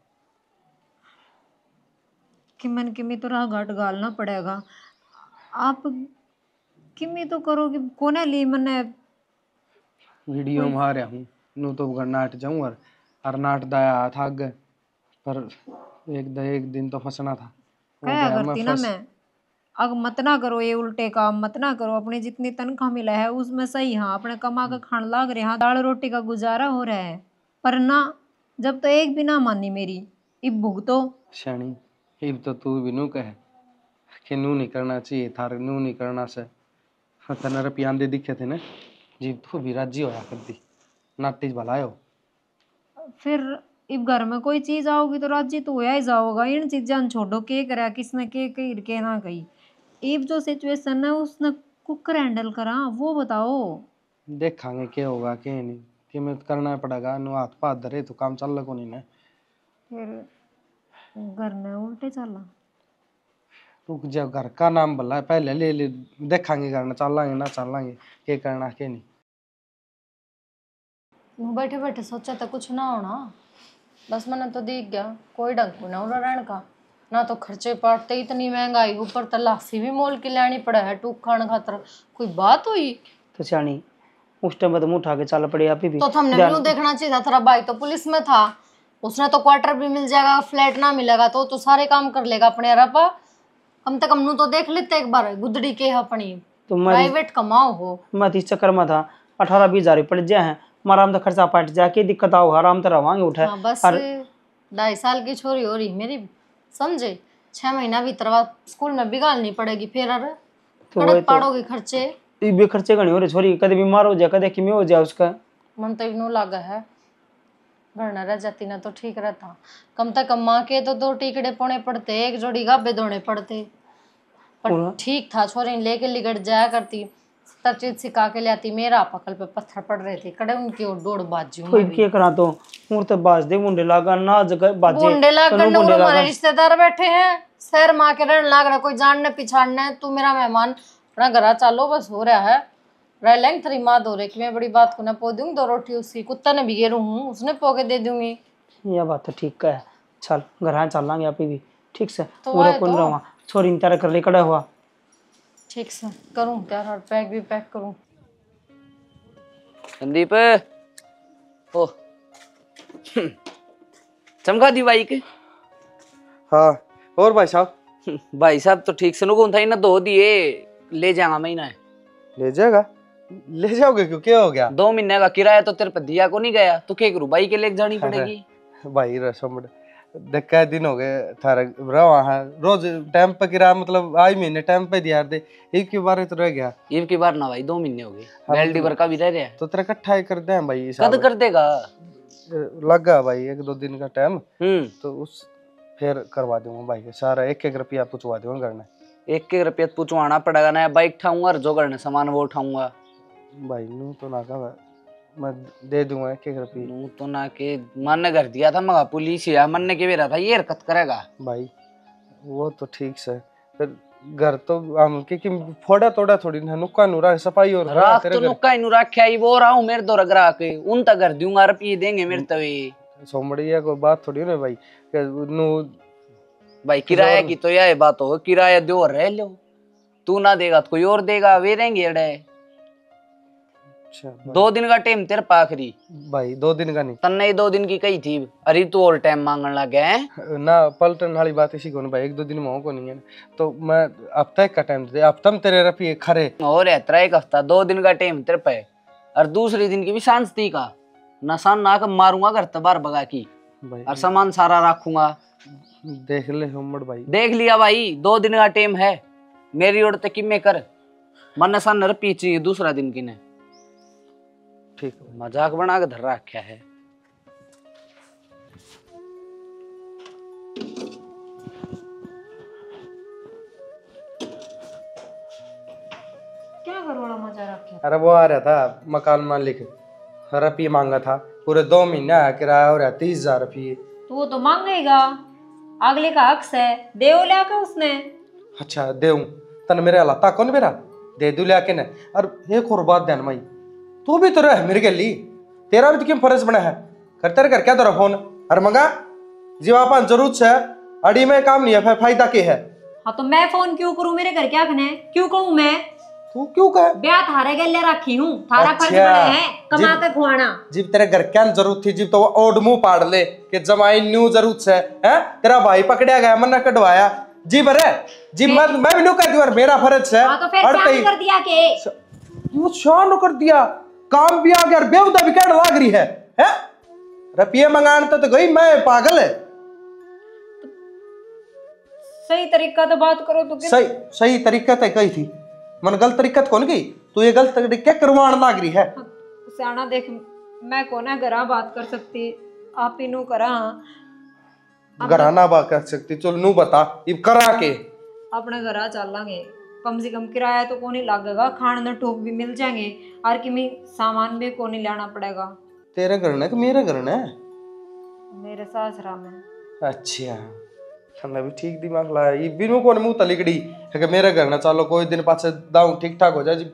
किमन किमी तो राह घाट गालना पड़ेगा। आप किमी तो करोगे कोने ली मने वीडियो में आ रहा हूँ नू तो घर नाट जाऊँ और नाट दाया हाथ आगे पर एक दिन तो फंसना था। हो क्या गया करती ना मैं। अब मत ना करो ये उल्टे काम, मत ना करो। अपनी जितनी तनख्वाह मिला है उसमें सही, हाँ अपने कमा कर खान लाग रहे, हाँ दाल रोटी का गुजारा हो रहा है। पर ना जब तो एक भी ना मानी मेरी, इब भुगतो। शानी इब तो तू भी नू कहे कि नू नहीं करना चाहिए थारे, नू नहीं करना से तने रुपया दे दिखे थे ना जीव तू भी राजी होया कर दी नाटी भलायो। फिर इब घर में कोई चीज आओगी तो राजी तो होया ही जाओगा। इन चीजा छोड़ो के करा किसने के कही के ना कही। इब जो सिचुएशन है उसने कुकर हैंडल करा वो बताओ। देखांगे क्या होगा क्या नहीं कि मैं करना पड़ेगा। नु हाथ पाथ धरे तो काम चल को नहीं ना। फिर घर में उल्टे चला। रुक जा घर का नाम भला पहले ले ले देखांगे करना चलांगे ना चलांगे क्या करना क्या नहीं। बैठे बैठे सोचा था कुछ ना होना, बस मैंने तो दिख गया कोई ढंग को ना उड़ा रहने का ना। तो खर्चे पड़ते इतनी महंगाई ऊपर तलाशी भी मोल की लेनी पड़ा है टूक खाने खातर। कोई बात हुई तो शानी उस टाइम तो मुंह उठा के चल पड़े आप भी। तो हमने क्यों देखना चाहिए था? तेरा भाई तो पुलिस में था, उसने तो क्वार्टर भी मिल जाएगा, फ्लैट ना मिलेगा तो सारे काम कर लेगा अपने अरपा। कम से कम नू तो देख लेते एक बार गुदड़ी के अपनी तो प्राइवेट कमाओ हो। मैं इस चक्कर में था 18-20 पड़ जाए हैं आराम तो खर्चा पट जाके दिक्कत आओ आराम तो रवांगे उठे। हाँ, बस 2.5 साल की छोरी हो रही मेरी समझे, 6 महीना भीतर बाद स्कूल में बिगाड़नी पड़ेगी फिर अरे कड़क पाड़ोगे खर्चे। ये खर्चे घनी हो रहे छोरी कदे बीमार हो जाए कदे किमें हो जाए उसका मन तो इनू लागा है। घर न रह जाती ना तो ठीक रहता। कम से कम माँ के तो 2 टीकड़े पौने पड़ते, एक जोड़ी गाबे धोने पड़ते। पर ठीक था छोरी लेके लिगड़ जाया करती, सब चीज सिखा के ले आती। मेरा पकल पे पत्थर पड़ रहे थे कड़े उनकी और दौड़ बाजू कोई के करा तो तो बाज दे मुंडे लागा ना जगह बाजे मुंडे लागा ना। हमारे रिश्तेदार बैठे हैं शहर माँ के रहने लाग रहा, कोई जानने पिछाड़ने। तू मेरा मेहमान अपना घर चालो बस हो रहा है। रह लेंगे तेरी माँ दो रे कि मैं बड़ी बात को ना पो दूंगी 2 रोटी उसी कुत्ता ने भी गेरू हूँ उसने पोके दे दूंगी। ये बात तो ठीक है। चल घर चल लांगे आप भी ठीक से तो पूरा कौन रहा छोरी त्यार कर ले कड़ा हुआ ठीक से करूँ त्यार और पैक भी पैक करूँ। संदीप ओ चमका दी बाइक। हाँ और भाई साहब? भाई साहब तो ठीक से नुकून था ही ना 2 दिए ले जाऊंगा महीना। ले जाएगा? ले जाओगे क्यों क्या हो गया? 2 महीने का किराया तो तेरे पे दिया को नहीं गया तो क्या करूँ भाई के लेके जानी पड़ेगी। भाई रसम देखा दिन हो गए थारा रहा है रोज टाइम पे किराया मतलब आई महीने टाइम पे दिया दे एक की बार तो रह गया। एक की बार ना भाई 2 महीने हो गए वेल्डी भर का भी रह रहा तो तेरा इकट्ठा कर दे भाई। कद कर देगा? लगा भाई 1-2 दिन का टाइम तो उस फिर करवा दूंगा भाई सारा 1-1 रुपया पूछवा दूंगा घर में। 1-1 रुपया पूछवाना पड़ेगा ना बाइक उठाऊंगा और जो करने सामान वो उठाऊंगा भाई। नू तो ना का मैं दे दूंगा 1-1 रुपया। नू तो ना के मन ने कर दिया था मगा पुलिस या मन ने के बेरा था ये हरकत करेगा भाई। वो तो ठीक से फिर घर तो हम के कि फोड़ा तोड़ा थोड़ी ना नुक्का नुरा सफाई और रात तो नुक्का ही नु रखया ही वो रहा हूं मेरे दो रगरा के उन तक कर दूंगा रुपये देंगे मेरे तवे। सोमड़िया कोई बात थोड़ी ना भाई नु भाई किराया की तो यह बात हो किराया दो और रह लो तू ना देगा तो कोई और देगा वे रहेंगे अड़े। 2 दिन का टाइम तेरे पाखरी भाई 2 दिन का नहीं तन्ने 2 दिन की कही थी अरे तू और टाइम मांगने लग गया ना पलटन वाली बात इसी को नहीं भाई 1-2 दिन में को नहीं है तो मैं हफ्ता का टाइम दे हफ्ता में तेरे रुपये खरे और है 1 हफ्ता 2 दिन का टाइम तेरे पे और दूसरे दिन की भी शांति का नशान ना कर मारूंगा घर तबार भगा की और सामान सारा रखूंगा। देख ले हमड़ भाई देख लिया भाई 2 दिन का टाइम है मेरी ओर तक में कर मन सन रुपये चाहिए दूसरा दिन की ने ठीक मजाक बना के धर रखा है। क्या घर वाला मजा रखे? अरे वो आ रहा था मकान मालिक रुपये मांगा था पूरे 2 महीने किराया हो रहा 30,000 रुपये। तो वो तो मांगेगा अगले का हक है देव लिया के उसने। अच्छा देऊ तन मेरे हालात कौन मेरा दे दू लिया के ने। और एक और बात ध्यान माई तू भी तो रह मेरे गली तेरा भी तो क्यों फर्ज बना है करते रह कर क्या तेरा फोन अरे मंगा जीव आप जरूरत है अड़ी में काम नहीं है फायदा के है। हाँ तो मैं फोन क्यों करूं मेरे घर क्या खने क्यों कहूं मैं? तू क्यों कहे ब्याह थारे गले रखी हूँ थारा फर्ज बड़ा है कमा के खुआना। जीव तेरे घर क्या जरूरत थी जीव तो वो ओड मुंह पाड़ ले कि जमाई न्यू जरूरत है हैं तेरा भाई पकड़िया गया मन कटवाया जी बरे जी मैं भी नु कर दिया मेरा फर्ज है। हाँ तो फिर क्या कर दिया के क्यों शान कर दिया काम भी आ गया और बेहुदा भी कहने लग रही है रुपये मंगाने तो गई मैं पागल है सही तरीका तो बात करो तो सही सही तरीका तो कही थी, मन गलत तरीका तो कौन की, तू ये गलत तरीका करवाण लाग रही है। सियाना देख, मैं कोना घरा बात कर सकती, आप ही नु करा घरा ना बात कर सकती, चल नू बता इब करा के अपने घरा चलांगे, कम से कम किराया तो कोनी लागेगा, खाने न टोक भी मिल जाएंगे और किमी सामान भी कोनी लाना पड़ेगा। तेरे घर ने कि मेरे घर ने? मेरे सासरा में। अच्छा खाना भी ठीक दिमाग लाया, ये बिनु कौन मुंह तलिकड़ी है कि मेरे घर ना चलो कोई दिन पाछे दाऊ ठीक ठाक हो जाए जी,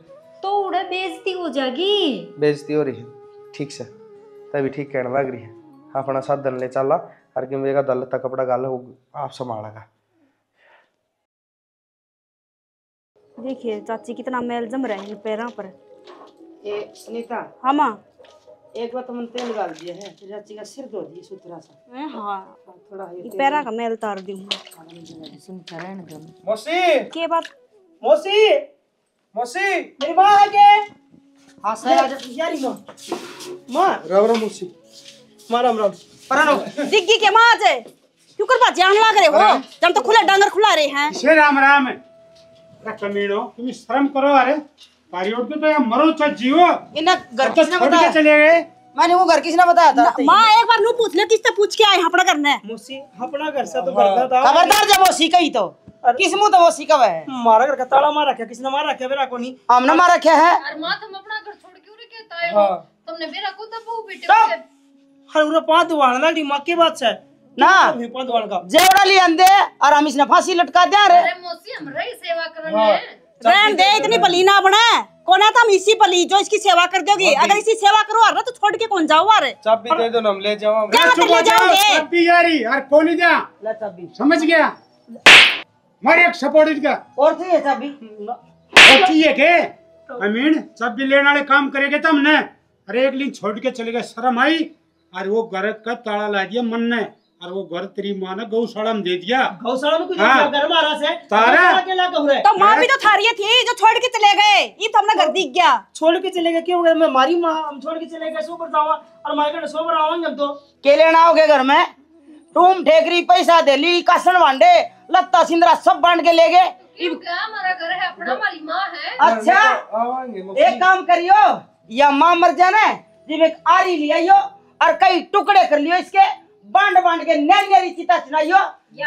तो उड़े बेइज्जती हो जाएगी। बेइज्जती हो रही है, ठीक से तभी ठीक कहने लग रही है। अपना साधन ले चला और कि मेरा दल तक कपड़ा गाल आप संभालेगा। देखिए चाची कितना मैल जम रहा है इन पैरों पर। ए सुनीता, हाँ माँ, एक बार तुमने तेल डाल दिया है, फिर चाची का सिर धो दिए सुथरा सा। हाँ थोड़ा ये पैरा का मैल तार दी। मौसी के बात? मौसी, मौसी मेरी माँ है के? हाँ सर आ जा यारी माँ। माँ राम राम मौसी। माँ राम राम। परानो दिग्गी के माँ जे क्यों कर बात जान लाग रहे हो? जब तो खुला डांगर खुला रहे हैं। इसे राम राम है। कमीनो तुम शर्म करो, अरे पारियोट के तो यहाँ मरो चाहे जीवो। इन्हें घर तो किसने छोड़ के बताया? चले गए। मैंने वो घर किसने बताया था? माँ एक बार नू पूछ ले, किससे पूछ के आए अपना करने? मौसी अपना घर से तो करता था। खबरदार जब वो सीखा ही तो किस मुंह तो वो सीखा हुआ है। मारा घर का ताला मार रखा, किसने मार रखा मेरा को नहीं? हमने मार रखा है। अरे माँ तुम अपना घर छोड़ क्यों नहीं कहता है हो? तुमने मेरा खुद बहू बेटे चुप! से- हर उरा पांच दुआन ना दिमाग की बात है ना पांच दुआन का जेवड़ा लिए अंधे और हम इसने फांसी लटका दिया रे। अरे मौसी हम रही सेवा करने रहन दे, इतनी पली ना बना। कोना था हम इसी पली जो इसकी सेवा कर दोगी। अगर इसी सेवा करो ना तो छोड़ के कौन जाओ? अरे चाबी दे दो, हम ले जाओ। क्या मतलब ले जाओगे? चाबी यारी यार कौन ही जा ले चाबी समझ गया? मारे एक सपोर्ट का और थी ये चाबी और चाहिए के अमीन चाबी लेने वाले काम करेंगे तब ने। अरे एक दिन छोड़ के चले गए, शर्म आई। और वो घर का ताला ला दिया मन ने, और वो घर तेरी माँ ने गौशाला में दे दिया। गौशाला में कुछ हाँ। घर मारा से तारा अकेला कब रहे? तो माँ भी तो थारी थी जो छोड़ के चले गए। ये तो हमने घर दिख गया। छोड़ के चले गए क्यों? मैं मारी माँ, हम छोड़ के चले गए, सो पर जावा और मायके सो पर आवांगे हम तो। के लेना आओगे घर में? टूम ठेकरी पैसा दे ली, कासन भांडे लत्ता सिंदरा सब बांट के ले गए। क्यों क्या हमारा घर है अपना, हमारी माँ है। अच्छा आवांगे मौसी। एक काम करियो, या माँ मर जाना जब एक आरी ले आइयो और कई टुकड़े कर लियो, इसके बांट बांट के नैरी चिता चुनाइयो।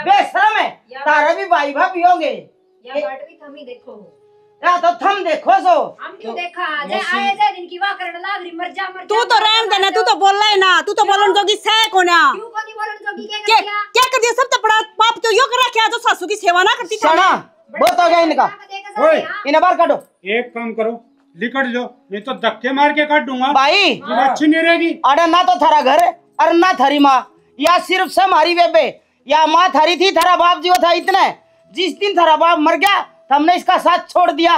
बेशरम है, तारा भी भाई भाभी होंगे। या बाट भी थम ही देखो, या तो थम देखो सो। हम क्यों देखा? जे आए जे दिन की वाह करने लाग रही, मर जा मर जा। तू तो रहन देना, तू तो बोल रहा है ना, तू तो बोलन जोगी से कोना। क्यों कोनी बोलन जोगी के क्या कर दिया? क्या कर दिया? सब तो बड़ा पाप तो यो कर रखा जो सासू की सेवा ना करती थी। सना बहुत हो गया इनका, ओए इन्हें बाहर काटो। एक काम करो, लिकट जाओ, नहीं तो धक्के मार के काट दूंगा। भाई फिर अच्छी नहीं रहेगी। अरे ना तो थारा घर और ना थारी माँ, या सिर्फ से हमारी बेबे, या माँ थारी थी, थारा बाप जो था इतने। जिस दिन थारा बाप मर गया हमने इसका साथ छोड़ दिया,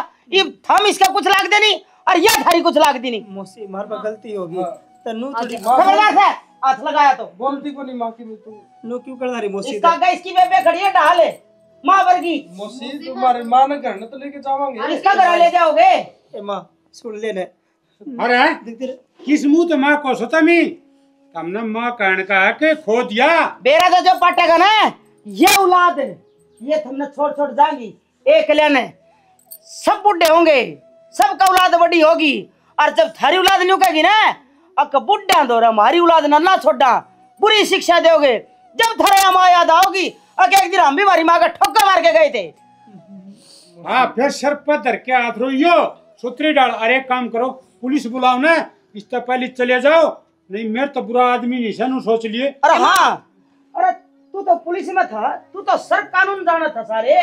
हम इसका कुछ लाग दे नहीं और यह थारी कुछ लाग दी नहीं। मौसी हमारे पर गलती होगी तन्नू थोड़ी खबरदार है, हाथ लगाया तो बोलती को नहीं माँ की मैं तू। नो क्यों कर रही मौसी? इसका आगे इसकी बेबे खड़ी है, ढाल है माँ वर्गी। मौसी तुम्हारी माँ ने घर ने तो लेके जावांगे। इसका घर ले जाओगे? ए माँ सुन लेने अरे देखते किस मुंह तो माँ को सोता मी हमने माँ कहने का है कि खो दिया। बेरा तो जो पटेगा ना ये औलाद ये तुमने छोड़ छोड़ जाएंगी। एक लेने सब बुढ़े होंगे, सबका औलाद बड़ी होगी, और जब थारी औलाद नहीं कहेगी ना अक बुढ़ा दो हमारी औलाद ना छोड़ा, बुरी शिक्षा दोगे। जब थारे माँ याद आओगी अके एक दिन हम भी हमारी माँ का ठोका मार के गए थे। हाँ फिर सर पर धर के हाथ रोइयो, सुतरी डाल। अरे काम करो, पुलिस बुलाओ ना, इससे पहले चले जाओ, नहीं मेरे तो बुरा आदमी नहीं सनू सोच लिए। अरे हाँ, अरे तू तो पुलिस में था, तू तो सर कानून जाना था सारे।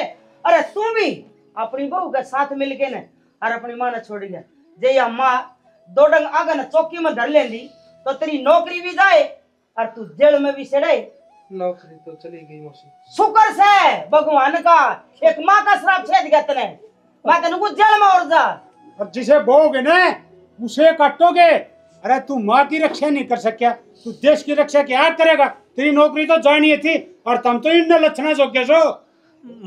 अरे तू भी अपनी बहू के साथ मिलके न और अपनी माँ ने छोड़ गया। जे या माँ दो डंग आगे न चौकी में धर लेंदी तो तेरी नौकरी भी जाए और तू जेल में भी सड़े। नौकरी तो चली गई मौसी। शुक्र से भगवान का एक माँ का श्राप छेद गया तने, मैं तेन को जेल में और जा। और जिसे बोगे ना उसे काटोगे। अरे तू माँ की रक्षा नहीं कर सकिया, तू देश की रक्षा क्या करेगा? तेरी नौकरी तो जानी थी और तुम तो इन लक्षणा जोगे सो।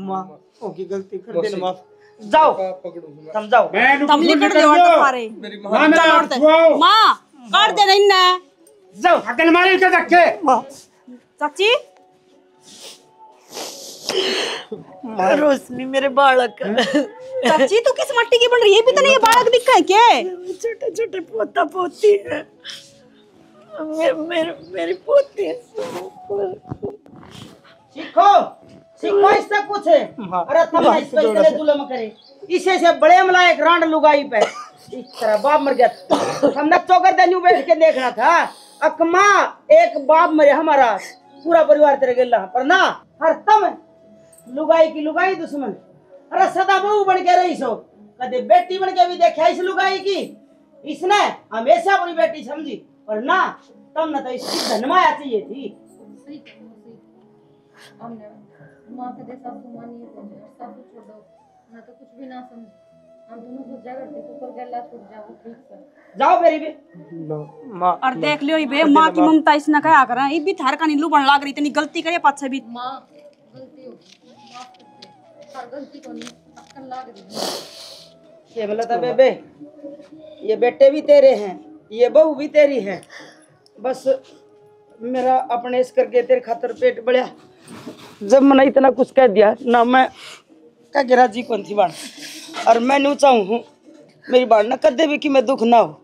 माँ ओकी गलती कर देना माफ। जाओ पकड़ूंगा समझाओ। मैं तुम लिखट दे और तो सारे मेरी माँ ने हाथ छुआओ। माँ काट दे नहीं ना। जाओ अकल मारी के धक्के। चाची रोशनी मेरे बालक चाची तू किस मट्टी की बन रही है? भी तो नहीं, ये बालक दिखा है क्या? छोटे छोटे पोता पोती है। मेरी पोती है। सीखो सीखो, इससे कुछ है। अरे तब इस पे इतने जुल्म करे, इसे से बड़े हमला एक रांड लुगाई पे इस तरह बाप मर गया। हमने चौकर देन्यू बैठ के देखना था, अकमा एक बाप मरे हमारा पूरा परिवार तेरे गेला पर ना, हर तम लुगाई की लुगाई दुश्मन। अरे सदा बहू बन के रही सो, कदे बेटी बन के भी देखा इस लुगाई की। इसने हमेशा अपनी बेटी समझी पर ना, तब न तो इसकी धनमाया चाहिए थी। माँ के देसा मानिए सब छोड़ो ना, तो कुछ भी ना समझ। हम दोनों को जगह ऊपर गला छूट जाओ, ठीक से जाओ मेरी बे माँ। और देख लियो बे, माँ की ममता इसने क्या कर रहा है? भी थार का नीलू बन लाग रही, इतनी गलती करे पाछे भी। माँ गलती हो माफ कर दे, हर गलती को नहीं अक्कल लाग रही। ये बोला था बेबे, ये बेटे भी तेरे हैं, ये बहू भी तेरी है। बस मेरा अपने इस करके तेरे खातर पेट बढ़िया। जब मैंने इतना कुछ कह दिया ना, मैं क्या गिरा जी कौन थी बाण, और मैं नहीं चाहूँ हूँ मेरी बाण ना कदे भी कि मैं दुख ना हो।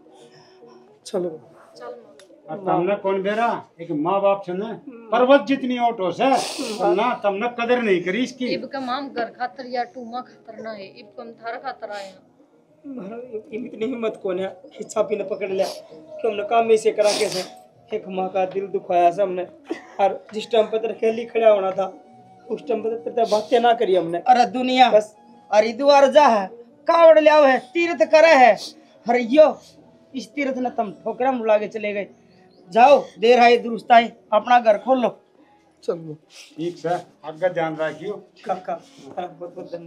चलो तमने कौन बेरा एक माँ बाप से ना पर्वत जितनी ओटो से ना, तमने कदर नहीं करी इसकी। इब का माम घर खातर या टूमा खातर ना है, इब कम थारा खातर आए हैं। इतनी हिम्मत कौन है खिच्चा पी ने पकड़ लिया कि हमने काम में से करा कैसे। एक माँ का दिल दुखाया से हमने, और जिस टाइम पर तेरे खेली खड़ा होना था उस टाइम पर तेरे बातें ना करी हमने। अरे दुनिया बस हरिद्वार जा है, कावड़ लिया है, तीर्थ करे है। अरे यो इस तीर्थ ने तुम ठोकरा मुला के चले गए। जाओ देर आए दुरुस्त आए, अपना घर खोल लो। चलो ठीक है, आगे ध्यान रखियो। काका बहुत बहुत धन्यवाद।